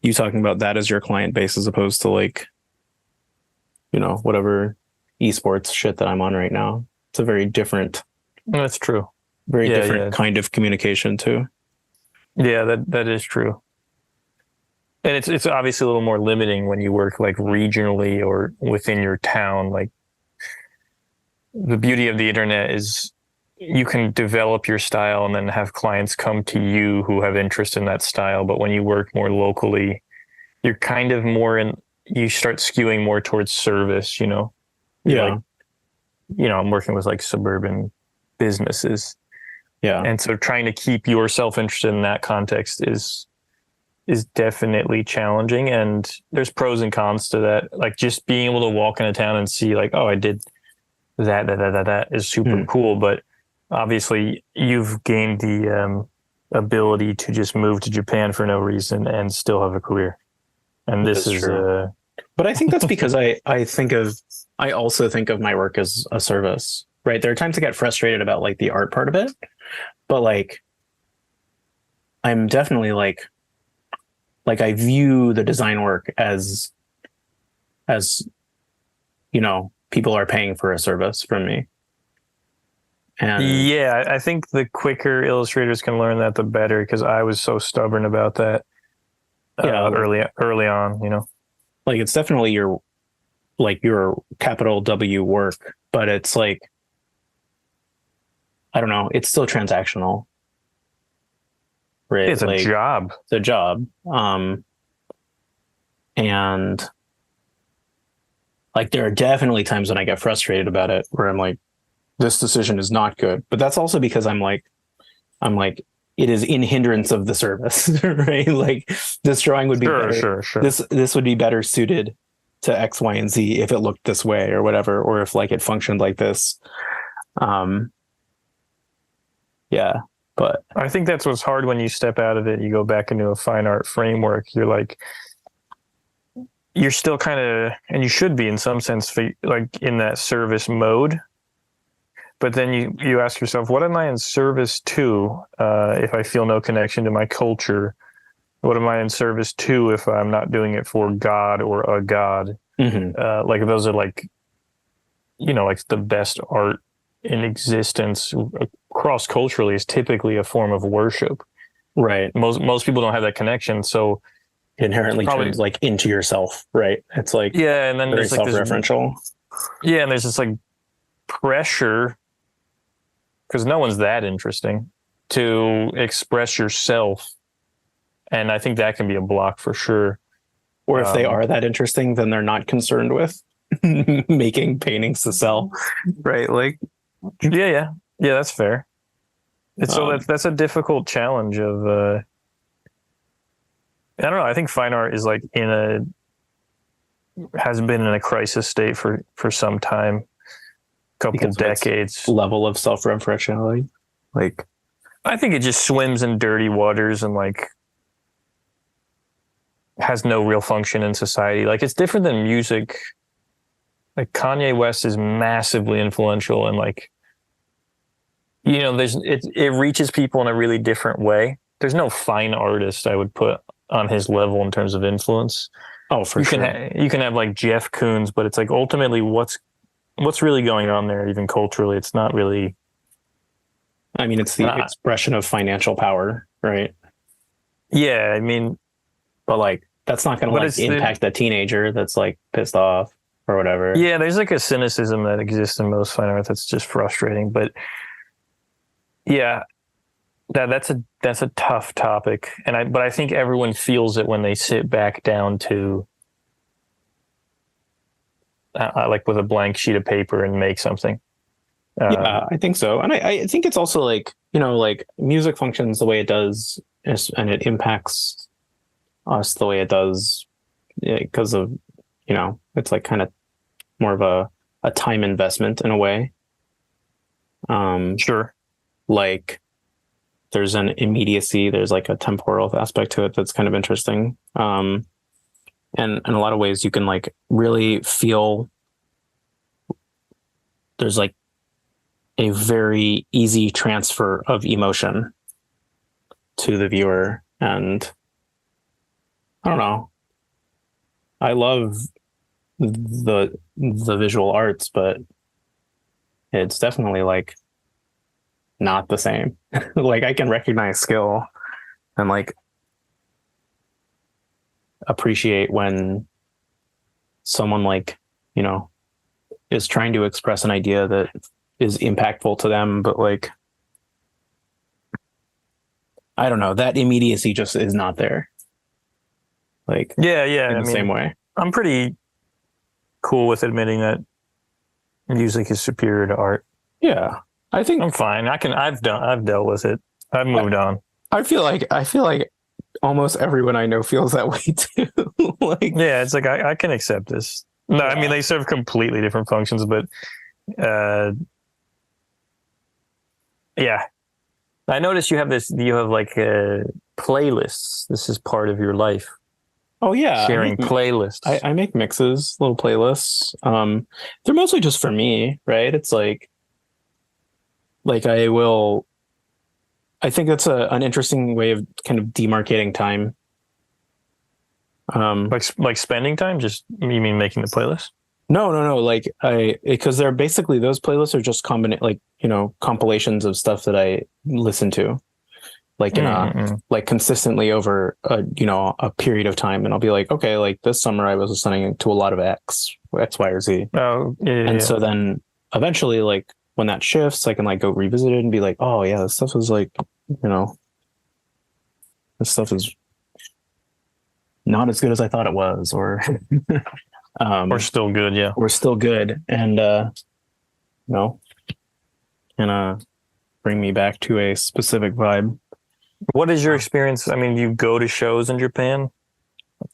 you talking about that as your client base as opposed to like, whatever esports shit that I'm on right now. It's a very different. That's true. Very different kind of communication too. Yeah, that is true. And it's obviously a little more limiting when you work like regionally or within your town. Like the beauty of the internet is you can develop your style and then have clients come to you who have interest in that style. But when you work more locally, you're kind of you start skewing more towards service, Yeah. Like, I'm working with like suburban businesses. Yeah. And so trying to keep yourself interested in that context is definitely challenging. And there's pros and cons to that. Like just being able to walk into town and see like, oh, I did that is super cool. But obviously you've gained the ability to just move to Japan for no reason and still have a career. And this is but I think that's because I also think of my work as a service, right? There are times I get frustrated about like the art part of it, but like I'm definitely like I view the design work as people are paying for a service from me. And yeah, I think the quicker illustrators can learn that, the better, because I was so stubborn about that. Early on, like it's definitely your capital W work, but it's like, I don't know, it's still transactional, right? It's a job. It's a job. And like there are definitely times when I get frustrated about it where I'm like, this decision is not good. But that's also because I'm like it is in hindrance of the service, right? Like this drawing would be better. Sure. This would be better suited to X, Y, and Z if it looked this way or whatever, or if like it functioned like this. Yeah, but I think that's what's hard when you step out of it. You go back into a fine art framework. You're still kind of, and you should be in some sense, like in that service mode. But then you ask yourself, what am I in service to if I feel no connection to my culture? What am I in service to if I'm not doing it for God or a God? Mm-hmm. Like those are like, like the best art in existence cross culturally is typically a form of worship. Right. Most people don't have that connection. So inherently turns like into yourself, right? It's like, yeah. And then very there's like self-referential. Yeah. And there's this like pressure, because no one's that interesting, to express yourself. And I think that can be a block for sure. Or if they are that interesting, then they're not concerned with making paintings to sell. Right. Like, yeah, that's fair. So that's a difficult challenge of, I don't know. I think fine art is like has been in a crisis state for some time. Couple decades. Level of self-referentiality. Like, I think it just swims in dirty waters and like has no real function in society. Like it's different than music. Like Kanye West is massively influential and like, it reaches people in a really different way. There's no fine artist I would put on his level in terms of influence. Oh, for sure. You can have like Jeff Koons, but it's like ultimately what's really going on there, even culturally? It's not really. I mean, it's the expression of financial power, right? Yeah, I mean, but like that's not going to like impact the teenager that's like pissed off or whatever. Yeah, there's like a cynicism that exists in most fine art that's just frustrating. But yeah, that's a tough topic, but I think everyone feels it when they sit back down to. Like with a blank sheet of paper and make something. Yeah, I think so. And I think it's also like, like music functions the way it does and it impacts us the way it does because of, it's like kind of more of a time investment in a way. Sure. Like there's an immediacy, there's like a temporal aspect to it that's kind of interesting. And in a lot of ways, you can like really feel there's like a very easy transfer of emotion to the viewer. And I don't know. I love the visual arts, but it's definitely like not the same. Like I can recognize skill and like appreciate when someone like, you know, is trying to express an idea that is impactful to them, but like I don't know, that immediacy just is not there. Like Yeah. in the same way. I'm pretty cool with admitting that music is superior to art. Yeah. I think I'm fine. I've dealt with it. I've moved on. I feel like almost everyone I know feels that way too. Like Yeah, it's like I can accept this. No, yeah. I mean they serve completely different functions, but yeah. I noticed you have like playlists. This is part of your life. Oh yeah, Sharing playlists. I make mixes, little playlists. They're mostly just for me, right? It's like I think that's an interesting way of kind of demarcating time. Like spending time? Just you mean making the playlist? No. Like because they're basically those playlists are just compilations of stuff that I listen to, like like consistently over a period of time, and I'll be like, okay, like this summer I was listening to a lot of X, Y, or Z. Oh yeah. So then eventually, like when that shifts, I can like go revisit it and be like, oh yeah, this stuff is like, this stuff is not as good as I thought it was, or or still good, yeah. Or still good, and bring me back to a specific vibe. What is your experience? I mean, you go to shows in Japan?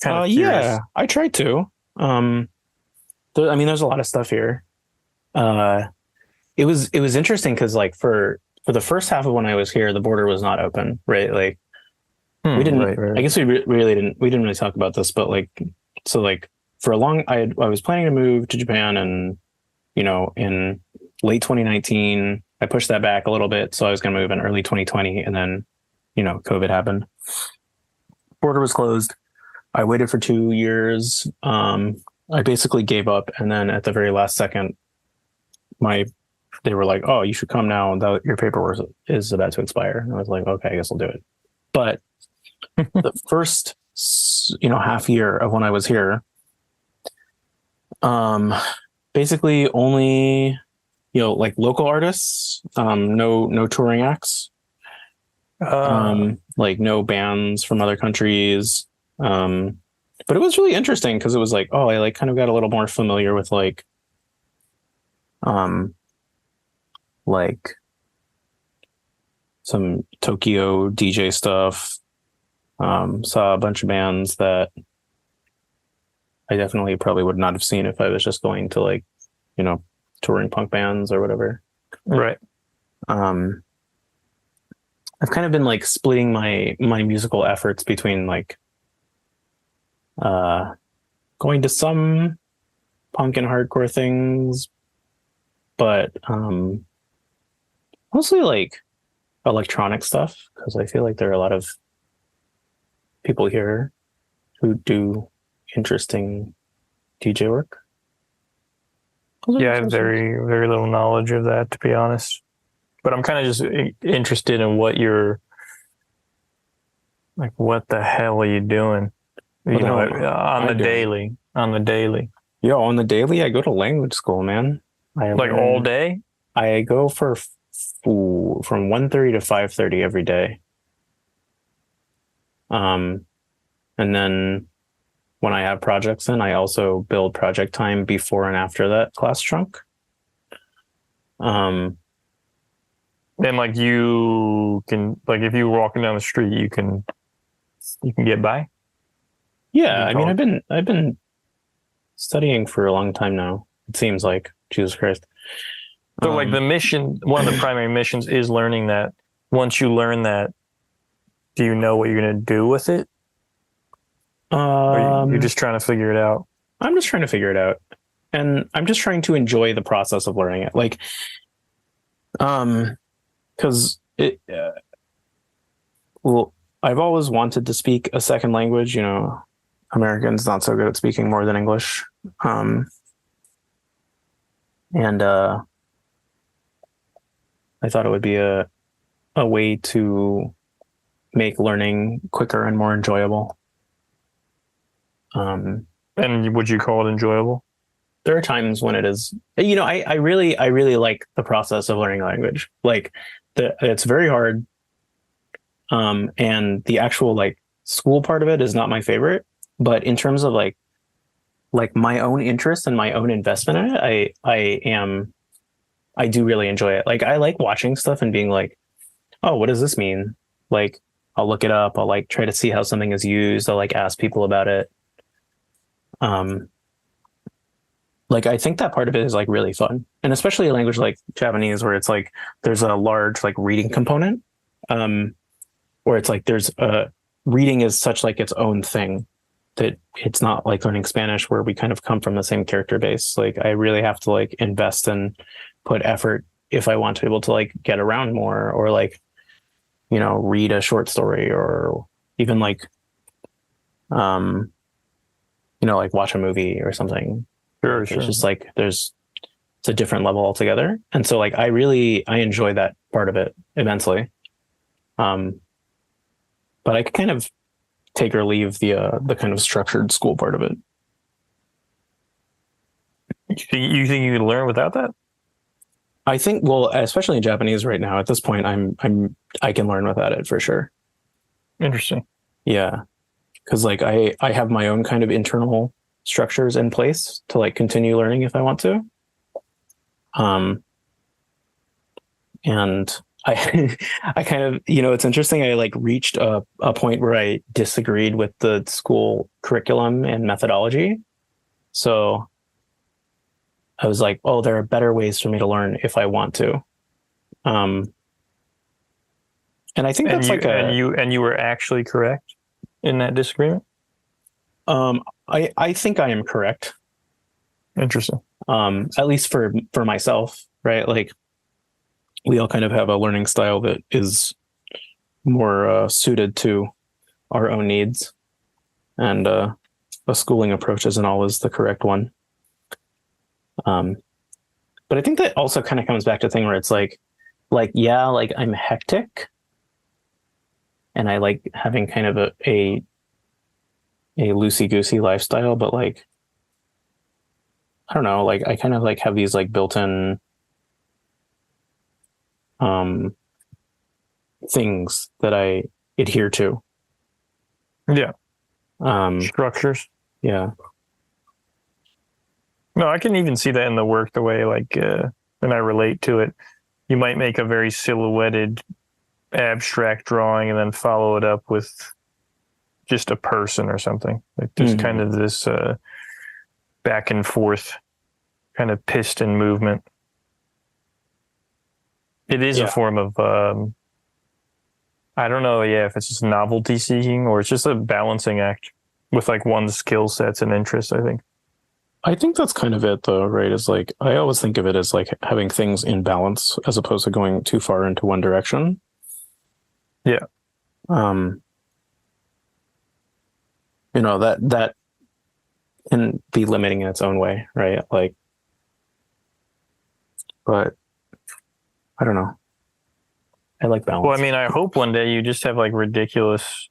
Yeah, I try to. There's a lot of stuff here. It was interesting because like for the first half of when I was here, the border was not open, right? Like we didn't. Right. I guess we really didn't. We didn't really talk about this, but like so like for a long, I was planning to move to Japan, and in late 2019, I pushed that back a little bit, so I was going to move in early 2020, and then COVID happened. Border was closed. I waited for 2 years. I basically gave up, and then at the very last second, they were like, "Oh, you should come now. Your paperwork is about to expire." And I was like, "Okay, I guess I'll do it." But the first, half year of when I was here, basically only, like local artists, no touring acts, like no bands from other countries. But it was really interesting because it was like, oh, I like kind of got a little more familiar with like some Tokyo DJ stuff. Saw a bunch of bands that I definitely probably would not have seen if I was just going to like, touring punk bands or whatever. Right. I've kind of been like splitting my musical efforts between like going to some punk and hardcore things, but mostly like electronic stuff, because I feel like there are a lot of people here who do interesting DJ work. Yeah, I have very, very little knowledge of that, to be honest. But I'm kind of just interested in what the hell are you doing? On the daily. Yo, on the daily, I go to language school, man. Like all day? I go from 1:30 to 5:30 every day. And then when I have projects in, I also build project time before and after that class chunk. Then like you can, like if you're walking down the street, you can get by. Yeah, I mean, I've been studying for a long time now. It seems like, Jesus Christ. So like the mission, one of the primary missions is learning that. Once you learn that, do you know what you're going to do with it? Or you're just trying to figure it out? I'm just trying to figure it out. And I'm just trying to enjoy the process of learning it. Like, because I've always wanted to speak a second language, Americans not so good at speaking more than English. Um, and I thought it would be a way to make learning quicker and more enjoyable. And would you call it enjoyable? There are times when it is, you know, I really like the process of learning a language. Like it's very hard. And the actual like school part of it is not my favorite, but in terms of like my own interest and my own investment in it, I do really enjoy it. Like I like watching stuff and being like, oh, what does this mean? Like I'll look it up. I'll like try to see how something is used. I'll like ask people about it. Like I think that part of it is like really fun, and especially a language like Japanese, where it's like there's a large like reading component, where it's like there's a reading is such like its own thing that it's not like learning Spanish where we kind of come from the same character base. Like I really have to like invest and put effort if I want to be able to like get around more, or like, you know, read a short story, or even like, you know, like watch a movie or something. Sure. It's just like it's a different level altogether. And so like I enjoy that part of it immensely. But I could kind of take or leave the kind of structured school part of it. You think you could learn without that? I think, well, especially in Japanese right now, at this point, I can learn without it for sure. Interesting. Yeah. Cause like I have my own kind of internal structures in place to like continue learning if I want to. And I kind of, you know, it's interesting. I like reached a point where I disagreed with the school curriculum and methodology. So I was like, oh, there are better ways for me to learn if I want to. And I think that's and you were actually correct in that disagreement. I think I am correct. Interesting. At least for myself, right? Like we all kind of have a learning style that is more suited to our own needs, and a schooling approach isn't always the correct one. But I think that also kind of comes back to the thing where it's like, yeah, like I'm hectic and I like having kind of a loosey-goosey lifestyle, but like, I don't know, like I kind of like have these like built-in things that I adhere to. Yeah. Structures. Yeah. No, I can even see that in the work, the way like when I relate to it, you might make a very silhouetted abstract drawing and then follow it up with just a person or something. Like there's kind of this back and forth kind of piston movement. It is a form of I don't know, if it's just novelty seeking or it's just a balancing act with like one's skill sets and interests, I think. I think that's kind of it though, right? Is like, I always think of it as like having things in balance as opposed to going too far into one direction. Yeah. You know, that can be limiting in its own way, right? Like, but I don't know. I like balance. Well, I mean, I hope one day you just have like ridiculous,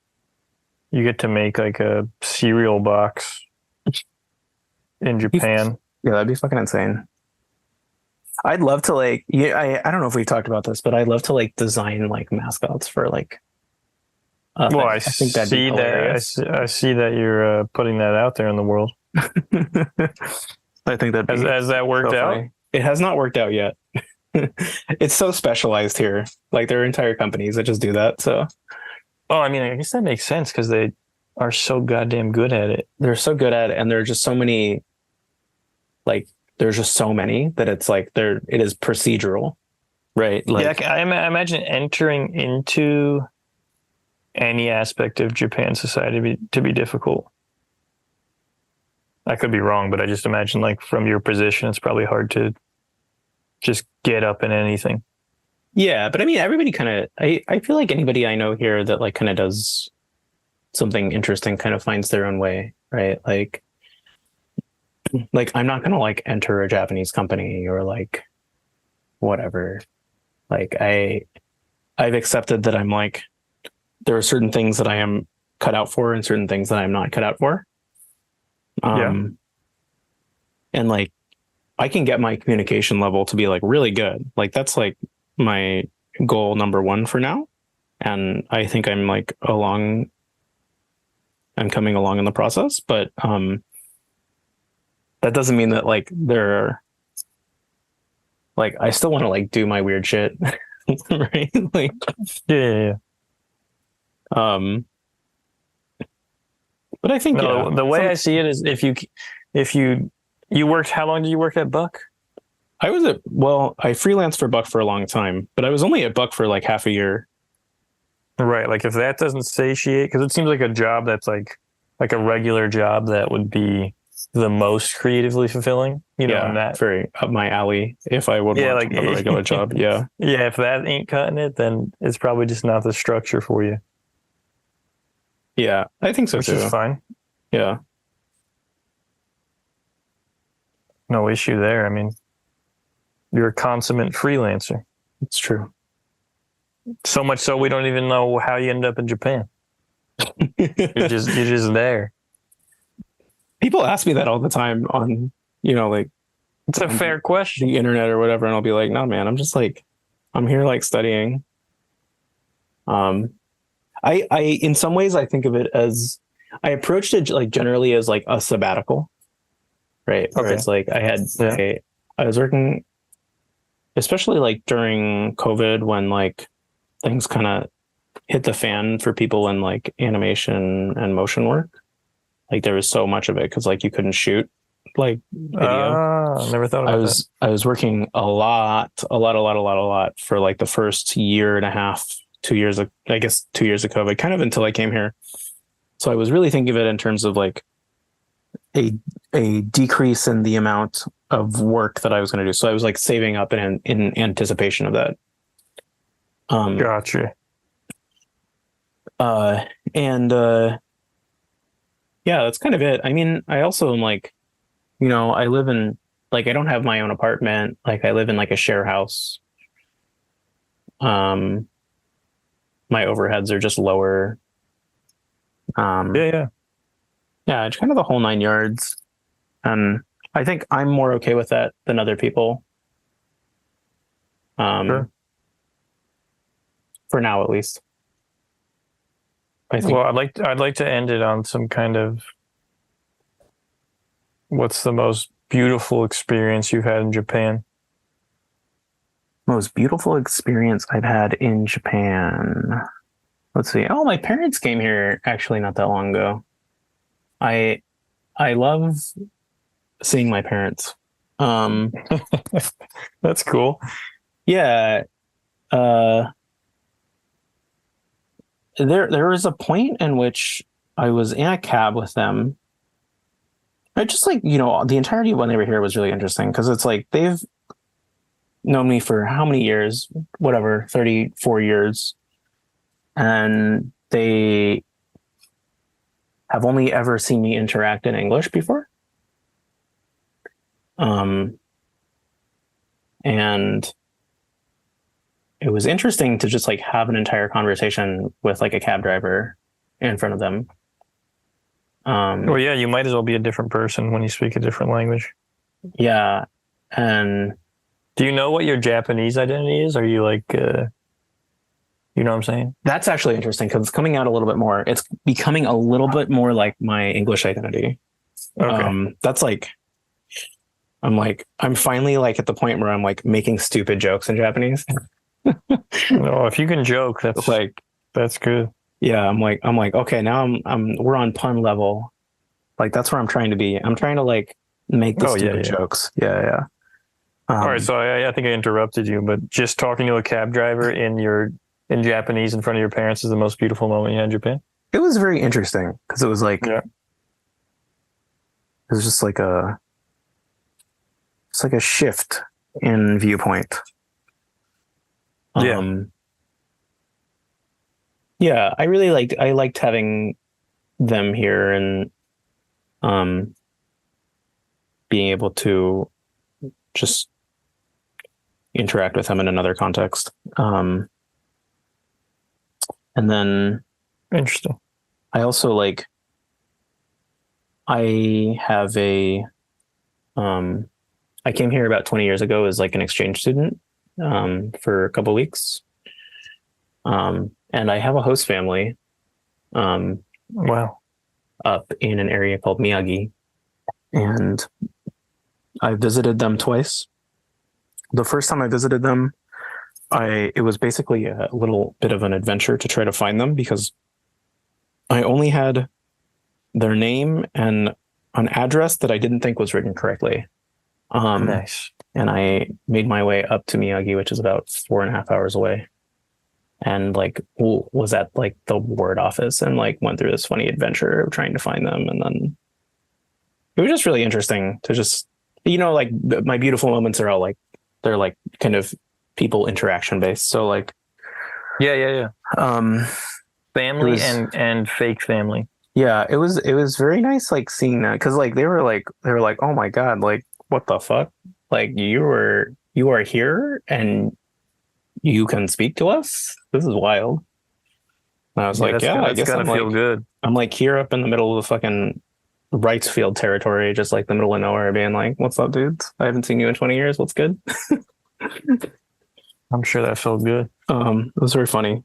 you get to make like a cereal box in Japan. Yeah, that'd be fucking insane. I'd love to like, I don't know if we've talked about this, but I'd love to like design like mascots for like. Well, I think that'd be hilarious. I see that you're putting that out there in the world. I think that has that worked out? It has not worked out yet. It's so specialized here. Like there are entire companies that just do that. So, oh, I mean, I guess that makes sense because they are so goddamn good at it. They're so good at it, and there are just so many. Like there's just so many that it's like it is procedural, right? Like, yeah, I imagine entering into any aspect of Japan society to be difficult. I could be wrong, but I just imagine like from your position, it's probably hard to just get up in anything. Yeah, but I mean, everybody kind of, I feel like anybody I know here that like kind of does something interesting kind of finds their own way, right? Like I'm not gonna like enter a Japanese company or like whatever. Like I've accepted that I'm like there are certain things that I am cut out for and certain things that I'm not cut out for. And like I can get my communication level to be like really good. Like that's like my goal number one for now. And I think I'm like I'm coming along in the process, but that doesn't mean that like I still want to like do my weird shit. Right? Like Yeah. But I think the way I see it is if you worked, how long did you work at Buck? I freelanced for Buck for a long time, but I was only at Buck for like half a year. Right. Like if that doesn't satiate, because it seems like a job that's like a regular job that would be the most creatively fulfilling, that very up my alley if I would want a regular job. Yeah. Yeah. If that ain't cutting it, then it's probably just not the structure for you. Yeah, I think so Which too. is fine. Yeah. No issue there. I mean, you're a consummate freelancer. It's true. So much so we don't even know how you end up in Japan. You're just there. People ask me that all the time on, like it's a fair question. The internet or whatever, and I'll be like, no, man, I'm just like, I'm here like studying. I in some ways I think of it as I approached it like generally as like a sabbatical, right? Where it's like I was working, especially like during COVID when like things kind of hit the fan for people in like animation and motion work. Like there was so much of it because like you couldn't shoot like video. I never thought about that. I was working a lot for like the first year and a half, 2 years of, I guess 2 years of COVID, kind of until I came here. So I was really thinking of it in terms of like a decrease in the amount of work that I was going to do. So I was like saving up in anticipation of that. Gotcha. Yeah, that's kind of it. I mean, I also am like, I live in like, I don't have my own apartment. Like I live in like a share house. My overheads are just lower. Yeah. It's kind of the whole 9 yards. And I think I'm more okay with that than other people. Sure. For now, at least. Well, I'd like to end it on some kind of what's the most beautiful experience you've had in Japan? Most beautiful experience I've had in Japan. Let's see. Oh, my parents came here actually not that long ago. I love seeing my parents. That's cool. Yeah. There was a point in which I was in a cab with them. I just like, the entirety of when they were here was really interesting because it's like they've known me for how many years? Whatever, 34 years. And they have only ever seen me interact in English before. And it was interesting to just like have an entire conversation with like a cab driver in front of them. Well, yeah, you might as well be a different person when you speak a different language. Yeah. And do you know what your Japanese identity is? Are you like, you know what I'm saying? That's actually interesting because it's coming out a little bit more. It's becoming a little bit more like my English identity. Okay. That's like, I'm finally like at the point where I'm like making stupid jokes in Japanese. No, if you can joke, that's like, that's good. Yeah. I'm like, okay, now we're on pun level. Like, that's where I'm trying to be. I'm trying to like make the stupid jokes. Yeah. All right. So I think I interrupted you, but just talking to a cab driver in Japanese in front of your parents is the most beautiful moment you had in Japan. It was very interesting because it was like, it was just like it's like a shift in viewpoint. Yeah, I liked having them here and being able to just interact with them in another context. And then Interesting. I also like, I have a, I came here about 20 years ago as like an exchange student for a couple of weeks. And I have a host family Wow. up in an area called Miyagi. And I visited them twice. The first time I visited them, it was basically a little bit of an adventure to try to find them because I only had their name and an address that I didn't think was written correctly. Nice. And I made my way up to Miyagi, which is about 4.5 hours away. And like was at like the ward office and like went through this funny adventure of trying to find them. And then it was just really interesting to just, you know, like my beautiful moments are all like, they're like kind of people interaction based. So like, yeah. Family and fake family. Yeah, it was very nice like seeing that because like they were like, oh my God, like what the fuck? Like you are here and you can speak to us? This is wild. And I was like, I guess gotta feel like, good. I'm like here up in the middle of the fucking rights field territory, just like the middle of nowhere, being like, what's up, dudes? I haven't seen you in 20 years. What's good? I'm sure that felt good. It was very funny.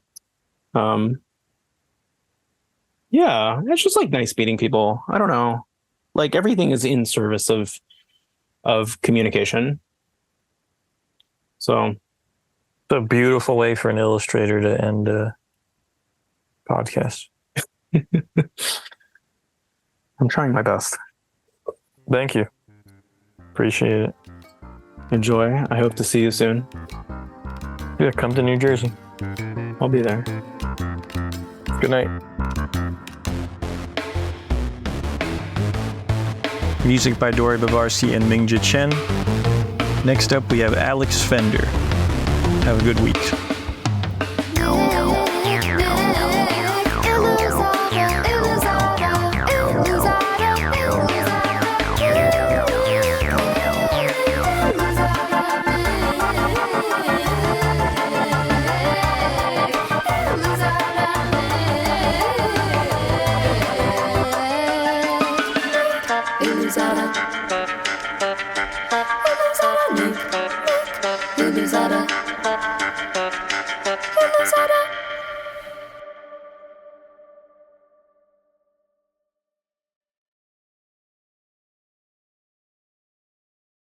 Yeah, it's just like nice meeting people. I don't know. Like everything is in service of communication. So it's a beautiful way for an illustrator to end a podcast. I'm trying my best. Thank you. Appreciate it. Enjoy. I hope to see you soon. Yeah, come to New Jersey. I'll be there. Good night. Music by Dory Bavarsi and Mingja Chen. Next up, we have Alex Fender. Have a good week.